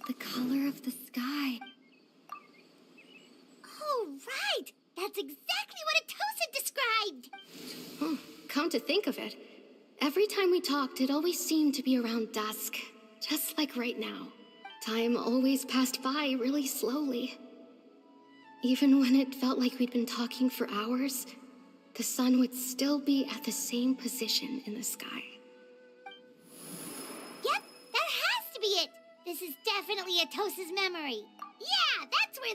The color of the sky. Oh, right! That's exactly what Atosa described! Oh, come to think of it, every time we talked, it always seemed to be around dusk. Just like right now. Time always passed by really slowly. Even when it felt like we'd been talking for hours, the sun would still be at the same position in the sky. Yep, that has to be it! This is definitely Atosa's memory. Yeah, that's where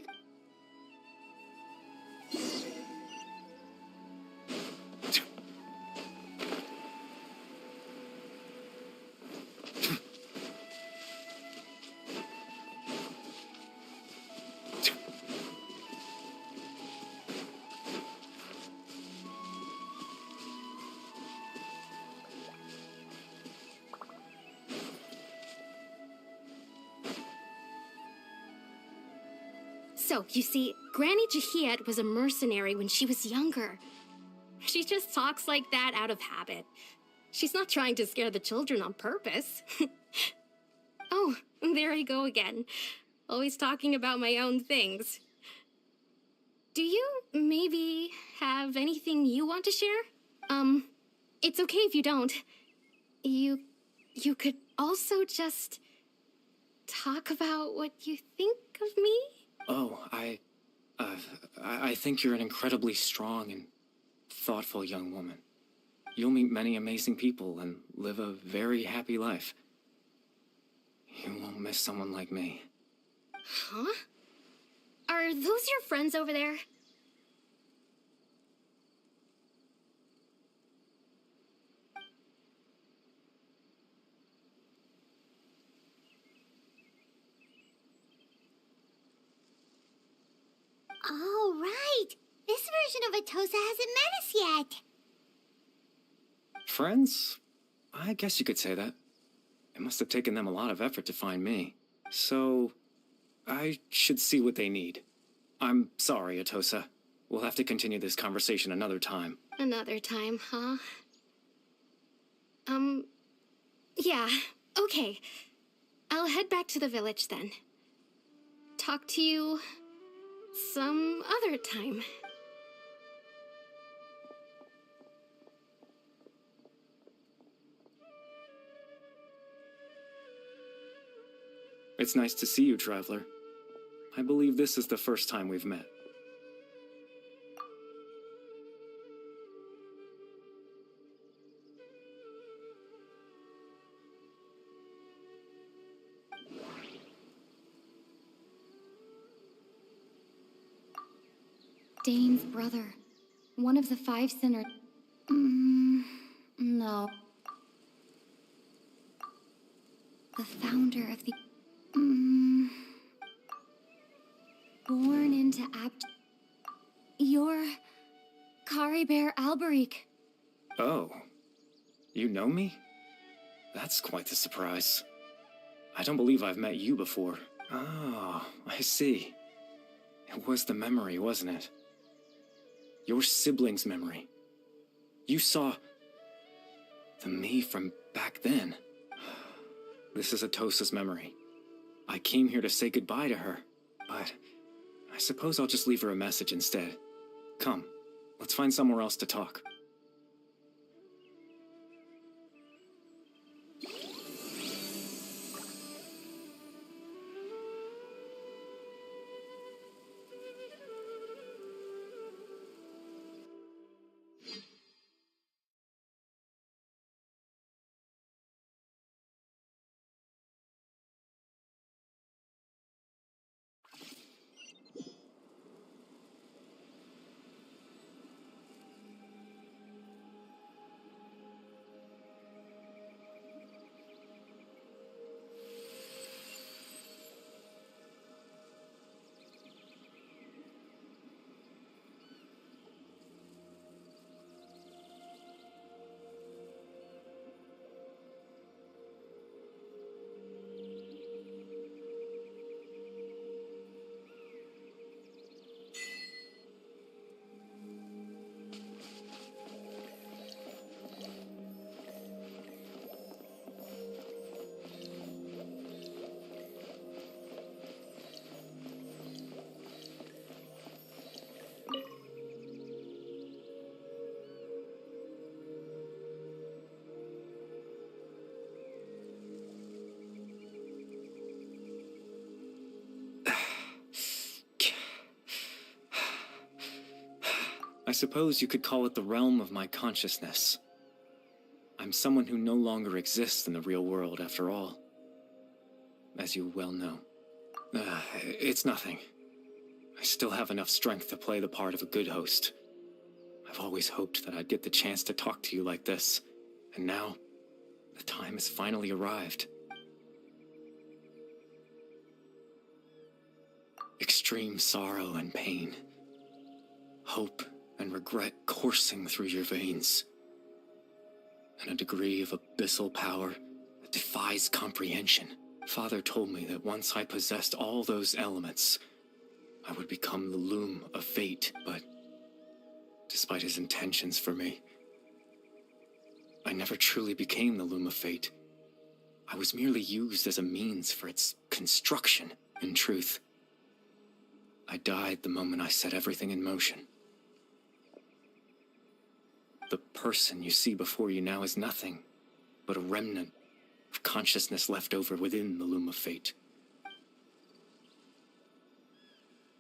So, you see, Granny Jahiet was a mercenary when she was younger. She just talks like that out of habit. She's not trying to scare the children on purpose. Oh, there I go again. Always talking about my own things. Do you maybe have anything you want to share? It's okay if you don't. You could also just talk about what you think of me? Oh, I think you're an incredibly strong and thoughtful young woman. You'll meet many amazing people and live a very happy life. You won't miss someone like me. Huh? Are those your friends over there? Oh, right! This version of Atosa hasn't met us yet! Friends? I guess you could say that. It must have taken them a lot of effort to find me. So, I should see what they need. I'm sorry, Atosa. We'll have to continue this conversation another time. Another time, huh? Yeah, okay. I'll head back to the village then. Talk to you some other time. It's nice to see you, Traveler. I believe this is the first time we've met. Dane's brother. One of the 5 sinners. No. The founder of the... Born into You're... Kari Bear Alberic. Oh. You know me? That's quite the surprise. I don't believe I've met you before. Oh, I see. It was the memory, wasn't it? Your sibling's memory. You saw... the me from back then. This is Atosa's memory. I came here to say goodbye to her, but I suppose I'll just leave her a message instead. Come, let's find somewhere else to talk. suppose you could call it the realm of my consciousness. I'm someone who no longer exists in the real world, after all. As you well know. It's nothing. I still have enough strength to play the part of a good host. I've always hoped that I'd get the chance to talk to you like this, and now, the time has finally arrived. Extreme sorrow and pain. Hope and regret coursing through your veins. And a degree of abyssal power that defies comprehension. Father told me that once I possessed all those elements, I would become the loom of fate, but despite his intentions for me, I never truly became the loom of fate. I was merely used as a means for its construction, in truth. I died the moment I set everything in motion. The person you see before you now is nothing but a remnant of consciousness left over within the loom of fate.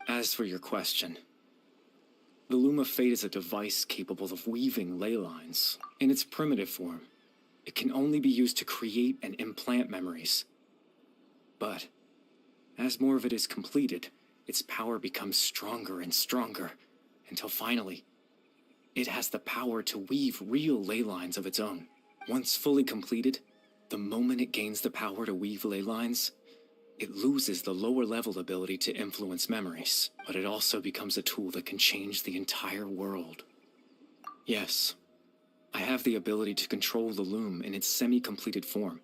As for your question, the loom of fate is a device capable of weaving ley lines. In its primitive form, it can only be used to create and implant memories. But as more of it is completed, its power becomes stronger and stronger, until finally, it has the power to weave real ley lines of its own. Once fully completed, the moment it gains the power to weave ley lines, it loses the lower level ability to influence memories, but it also becomes a tool that can change the entire world. Yes, I have the ability to control the loom in its semi-completed form.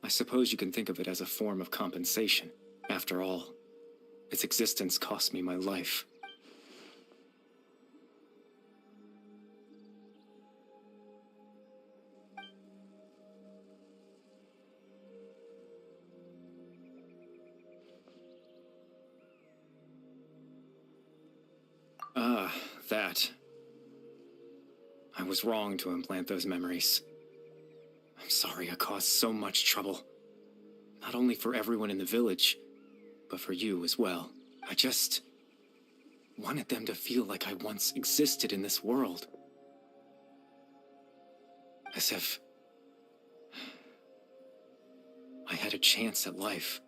I suppose you can think of it as a form of compensation. After all, its existence cost me my life. That. I was wrong to implant those memories. I'm sorry I caused so much trouble. Not only for everyone in the village, but for you as well. I just wanted them to feel like I once existed in this world. As if I had a chance at life.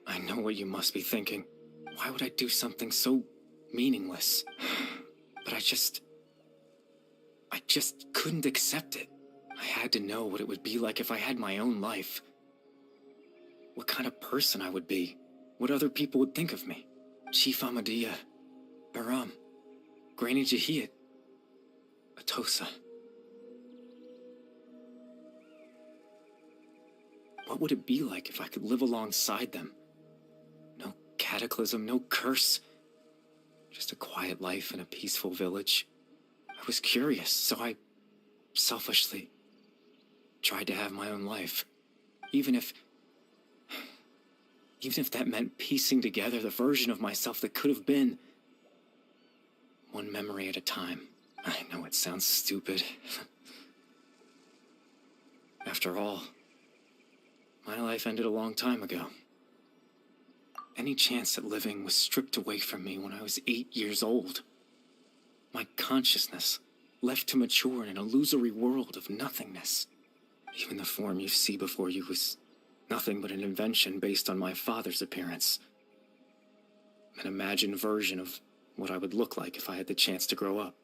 I know what you must be thinking. Why would I do something so meaningless? But I just couldn't accept it. I had to know what it would be like if I had my own life. What kind of person I would be. What other people would think of me. Chief Ahmadiyya, Baram, Granny Jahiyat, Atosa. What would it be like if I could live alongside them? No cataclysm, no curse. Just a quiet life in a peaceful village. I was curious, so I selfishly tried to have my own life. Even if that meant piecing together the version of myself that could have been. One memory at a time. I know it sounds stupid. After all, my life ended a long time ago. Any chance at living was stripped away from me when I was 8 years old. My consciousness left to mature in an illusory world of nothingness. Even the form you see before you was nothing but an invention based on my father's appearance. An imagined version of what I would look like if I had the chance to grow up.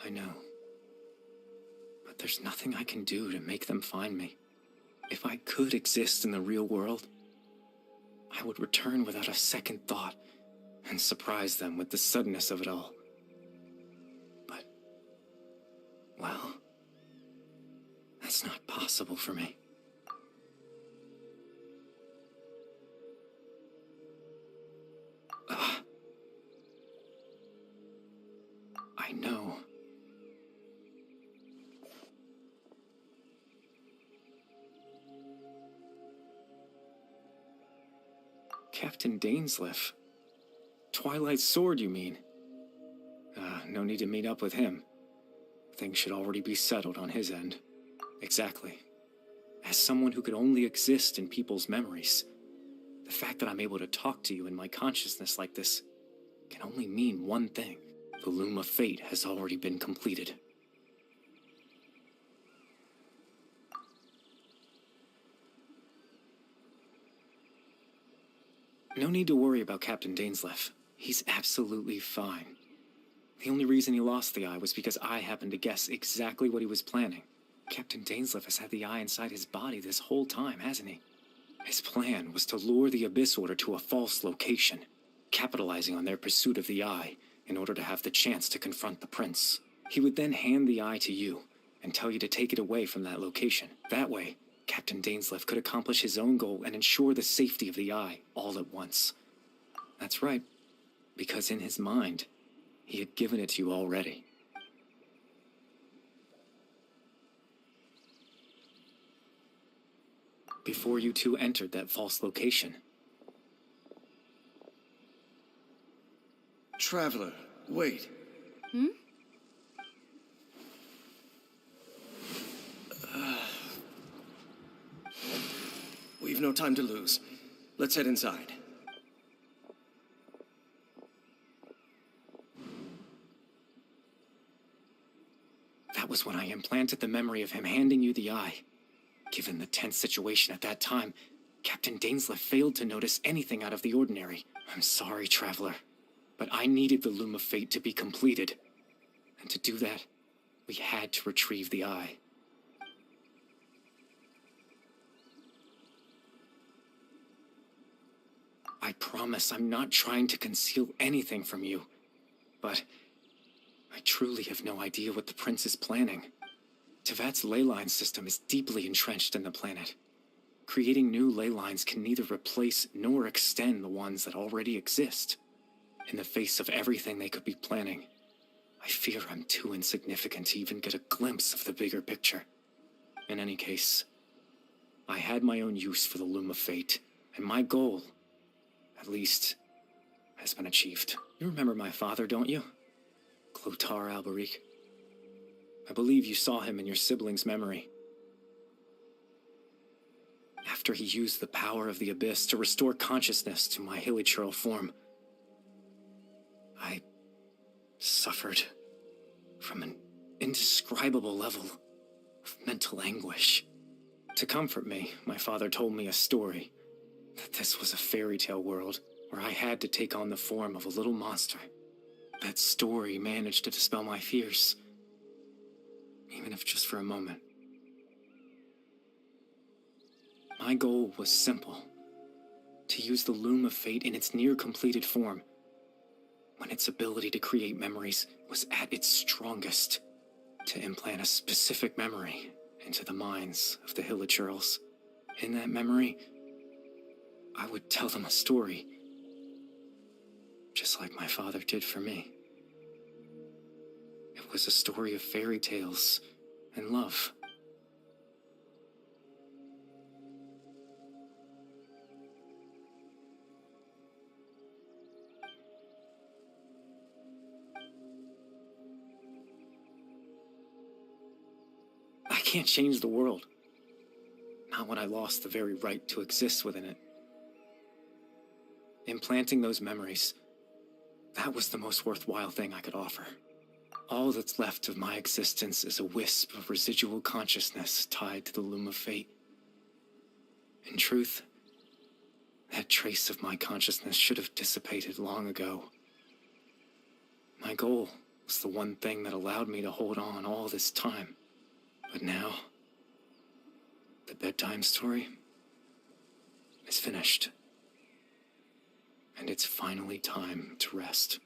I know. But there's nothing I can do to make them find me. If I could exist in the real world, I would return without a second thought and surprise them with the suddenness of it all. But, well, that's not possible for me. I know. Captain Dainsleif. Twilight Sword, you mean? No need to meet up with him. Things should already be settled on his end. Exactly. As someone who could only exist in people's memories, the fact that I'm able to talk to you in my consciousness like this can only mean one thing. The Loom of Fate has already been completed. No need to worry about Captain Dainsleif. He's absolutely fine. The only reason he lost the eye was because I happened to guess exactly what he was planning. Captain Dainsleif has had the eye inside his body this whole time, hasn't he? His plan was to lure the Abyss Order to a false location, capitalizing on their pursuit of the eye in order to have the chance to confront the prince. He would then hand the eye to you and tell you to take it away from that location. That way, Captain Dainsleif could accomplish his own goal and ensure the safety of the eye all at once. That's right, because in his mind, he had given it to you already. Before you two entered that false location. Traveler, wait. We've no time to lose. Let's head inside. That was when I implanted the memory of him handing you the eye. Given the tense situation at that time, Captain Dainsleif failed to notice anything out of the ordinary. I'm sorry, Traveler, but I needed the Loom of Fate to be completed. And to do that, we had to retrieve the eye. I promise I'm not trying to conceal anything from you, but I truly have no idea what the prince is planning. Tevat's ley line system is deeply entrenched in the planet. Creating new ley lines can neither replace nor extend the ones that already exist. In the face of everything they could be planning, I fear I'm too insignificant to even get a glimpse of the bigger picture. In any case, I had my own use for the Loom of Fate, and my goal, at least, has been achieved. You remember my father, don't you? Clotar Alberic. I believe you saw him in your sibling's memory. After he used the power of the Abyss to restore consciousness to my hilichurl form, I suffered from an indescribable level of mental anguish. To comfort me, my father told me a story, that this was a fairy tale world where I had to take on the form of a little monster. That story managed to dispel my fears, even if just for a moment. My goal was simple: to use the Loom of Fate in its near-completed form, when its ability to create memories was at its strongest, to implant a specific memory into the minds of the hilichurls. In that memory, I would tell them a story, just like my father did for me. It was a story of fairy tales and love. I can't change the world. Not when I lost the very right to exist within it. Implanting those memories, that was the most worthwhile thing I could offer. All that's left of my existence is a wisp of residual consciousness tied to the Loom of Fate. In truth, that trace of my consciousness should have dissipated long ago. My goal was the one thing that allowed me to hold on all this time. But now, the bedtime story is finished. And it's finally time to rest.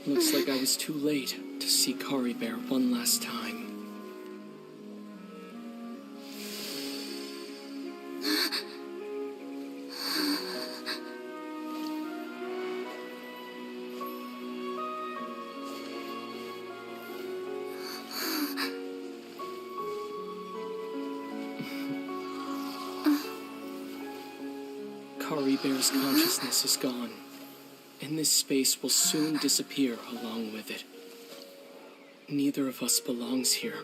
Looks like I was too late to see Kari Bear one last time. Kari Bear's consciousness is gone, and this space will soon disappear along with it. Neither of us belongs here.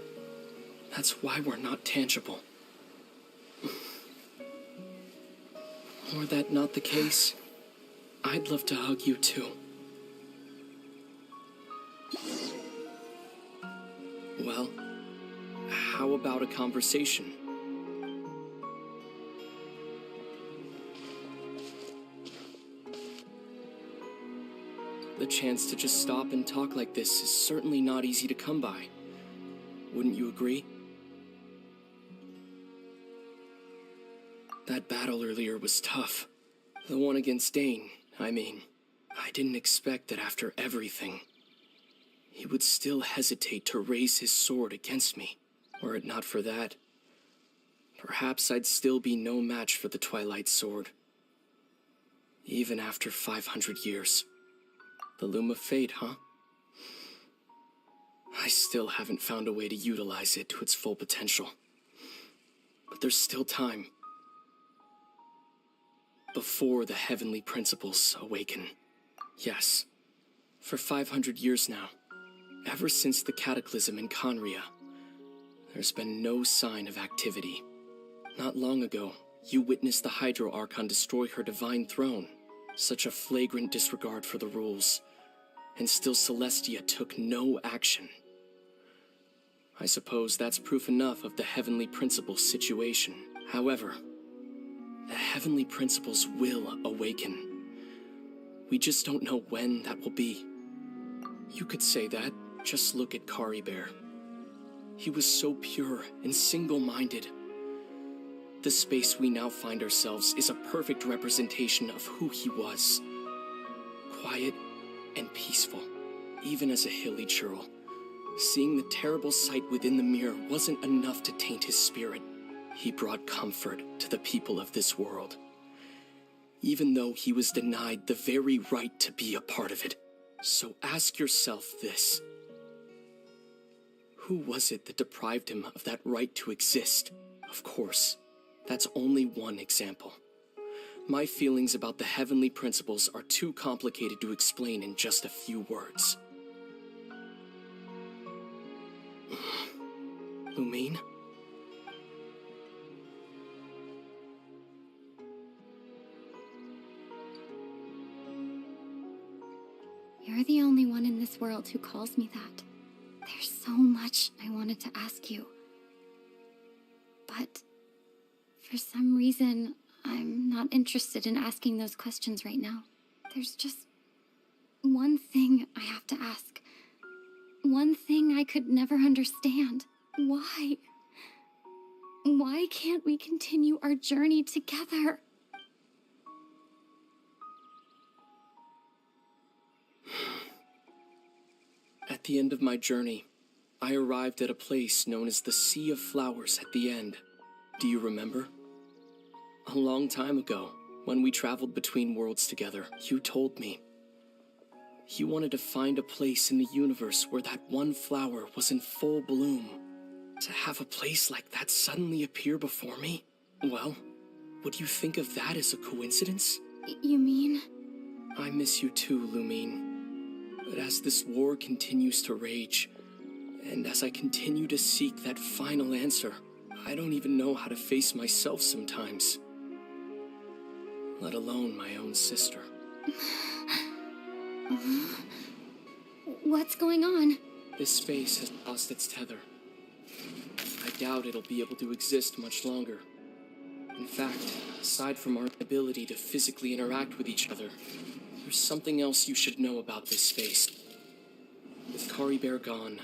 That's why we're not tangible. Were that not the case, I'd love to hug you too. Well, how about a conversation? The chance to just stop and talk like this is certainly not easy to come by. Wouldn't you agree? That battle earlier was tough. The one against Dane, I mean. I didn't expect that after everything, he would still hesitate to raise his sword against me. Were it not for that, perhaps I'd still be no match for the Twilight Sword. Even after 500 years. The Loom of Fate, huh? I still haven't found a way to utilize it to its full potential. But there's still time. Before the heavenly principles awaken. Yes, for 500 years now, ever since the cataclysm in Conria, there's been no sign of activity. Not long ago, you witnessed the Hydro Archon destroy her divine throne. Such a flagrant disregard for the rules. And still Celestia took no action. I suppose that's proof enough of the Heavenly Principles situation. However, the Heavenly Principles will awaken. We just don't know when that will be. You could say that. Just look at Kari Bear. He was so pure and single-minded. The space we now find ourselves is a perfect representation of who he was. Quiet and peaceful, even as a hilly churl. Seeing the terrible sight within the mirror wasn't enough to taint his spirit. He brought comfort to the people of this world, even though he was denied the very right to be a part of it. So ask yourself this. Who was it that deprived him of that right to exist? Of course, that's only one example. My feelings about the heavenly principles are too complicated to explain in just a few words. Lumine? You're the only one in this world who calls me that. There's so much I wanted to ask you. But for some reason, I'm not interested in asking those questions right now. There's just one thing I have to ask. One thing I could never understand. Why? Why can't we continue our journey together? At the end of my journey, I arrived at a place known as the Sea of Flowers at the end. Do you remember? A long time ago, when we traveled between worlds together, you told me. You wanted to find a place in the universe where that one flower was in full bloom. To have a place like that suddenly appear before me? Well, would you think of that as a coincidence? You mean? I miss you too, Lumine. But as this war continues to rage, and as I continue to seek that final answer, I don't even know how to face myself sometimes. Let alone my own sister. What's going on? This space has lost its tether. I doubt it'll be able to exist much longer. In fact, aside from our ability to physically interact with each other, there's something else you should know about this space. With Kari Bear gone,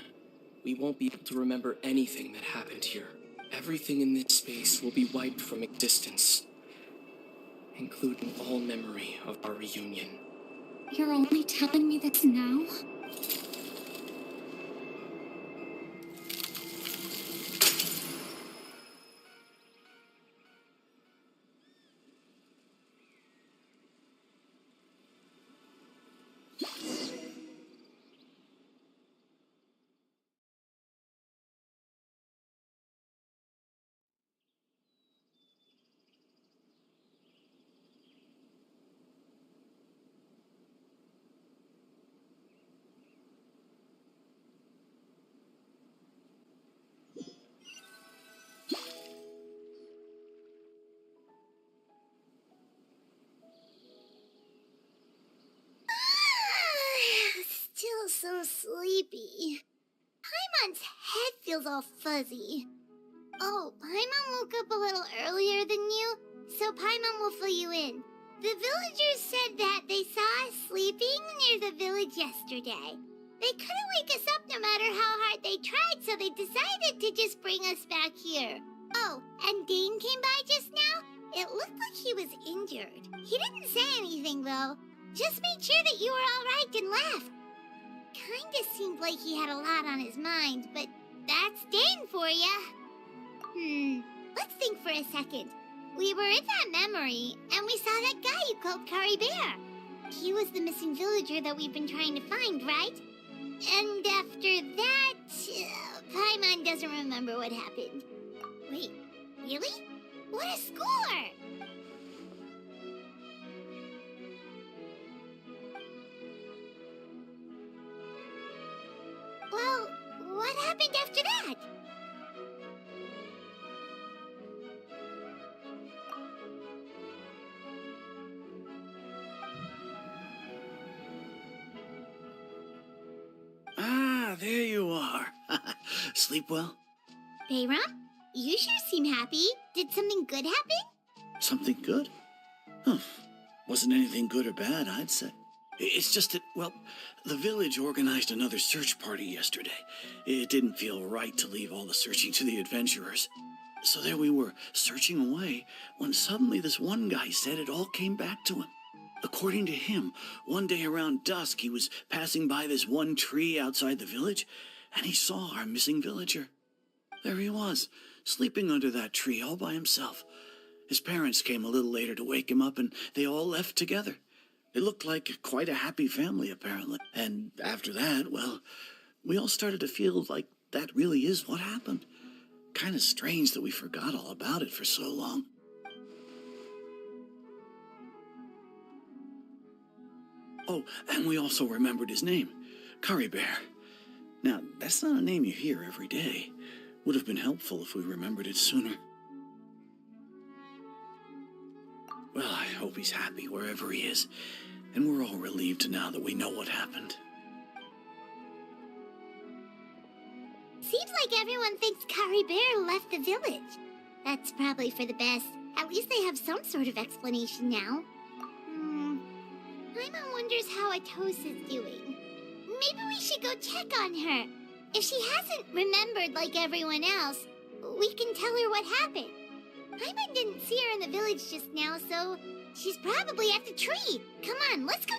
we won't be able to remember anything that happened here. Everything in this space will be wiped from existence, including all memory of our reunion. You're only telling me this now? Still so sleepy. Paimon's head feels all fuzzy. Oh, Paimon woke up a little earlier than you, so Paimon will fill you in. The villagers said that they saw us sleeping near the village yesterday. They couldn't wake us up no matter how hard they tried, so they decided to just bring us back here. Oh, and Dane came by just now. It looked like he was injured. He didn't say anything, though. Just made sure that you were all right and left. Kinda seemed like he had a lot on his mind, but that's Dane for ya. Let's think for a second. We were in that memory, and we saw that guy you called Curry Bear. He was the missing villager that we've been trying to find, right? And after that, Paimon doesn't remember what happened. Wait, really? What a score! Well, what happened after that? Ah, there you are. Sleep well? Bayram, you sure seem happy. Did something good happen? Something good? Huh. Wasn't anything good or bad, I'd say. It's just that, well, the village organized another search party yesterday. It didn't feel right to leave all the searching to the adventurers. So there we were, searching away, when suddenly this one guy said it all came back to him. According to him, one day around dusk, he was passing by this one tree outside the village, and he saw our missing villager. There he was, sleeping under that tree all by himself. His parents came a little later to wake him up, and they all left together. It looked like quite a happy family, apparently. And after that, well, we all started to feel like that really is what happened. Kind of strange that we forgot all about it for so long. Oh, and we also remembered his name, Curry Bear. Now, that's not a name you hear every day. Would have been helpful if we remembered it sooner. Well, I hope he's happy wherever he is, and we're all relieved now that we know what happened. Seems like everyone thinks Curry Bear left the village. That's probably for the best. At least they have some sort of explanation now. Paimon wonders how Atosa's doing. Maybe we should go check on her. If she hasn't remembered like everyone else, we can tell her what happened. Paimon didn't see her in the village just now, so she's probably at the tree. Come on, let's go.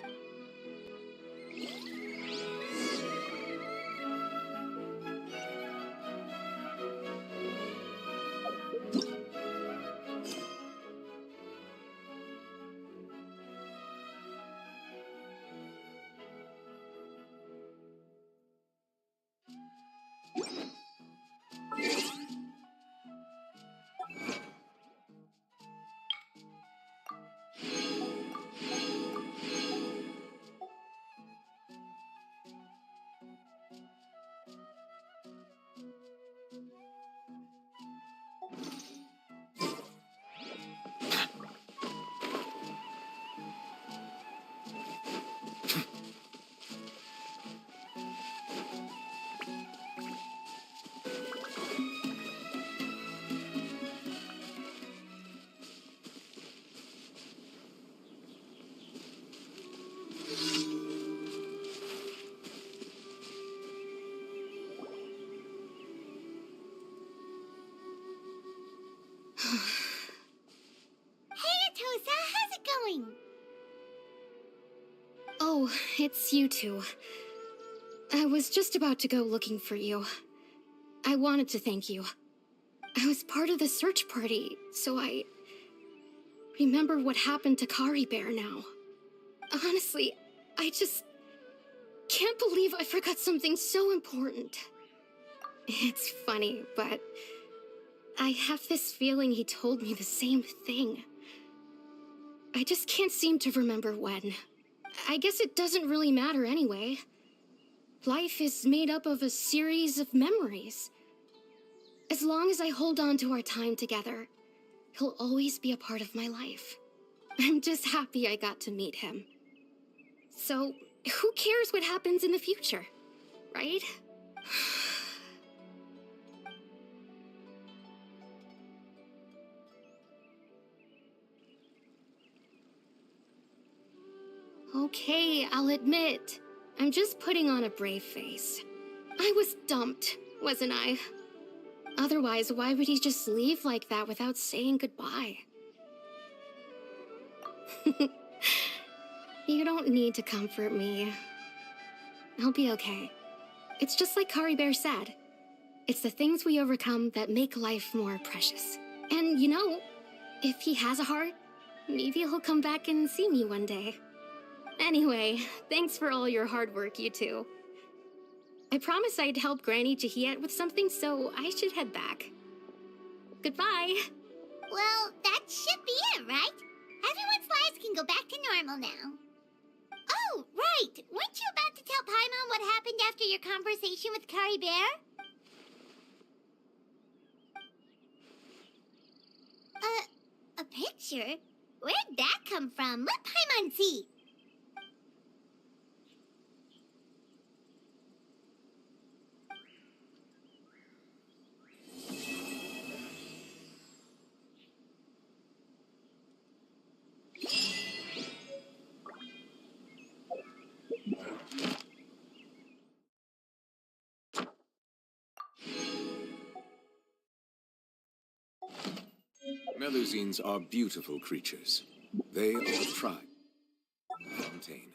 How's it going? Oh, it's you two. I was just about to go looking for you. I wanted to thank you. I was part of the search party, so I remember what happened to Kari Bear now. Honestly, I just can't believe I forgot something so important. It's funny, but I have this feeling he told me the same thing. I just can't seem to remember when. I guess it doesn't really matter anyway. Life is made up of a series of memories. As long as I hold on to our time together, he'll always be a part of my life. I'm just happy I got to meet him. So, who cares what happens in the future, right? Okay, I'll admit, I'm just putting on a brave face. I was dumped, wasn't I? Otherwise, why would he just leave like that without saying goodbye? You don't need to comfort me. I'll be okay. It's just like Kari Bear said. It's the things we overcome that make life more precious. And you know, if he has a heart, maybe he'll come back and see me one day. Anyway, thanks for all your hard work, you two. I promised I'd help Granny Jahiet with something, so I should head back. Goodbye. Well, that should be it, right? Everyone's lives can go back to normal now. Oh, right! Weren't you about to tell Paimon what happened after your conversation with Kari Bear? A picture? Where'd that come from? Let Paimon see. Melusines are beautiful creatures. They are a tribe. Fontaine.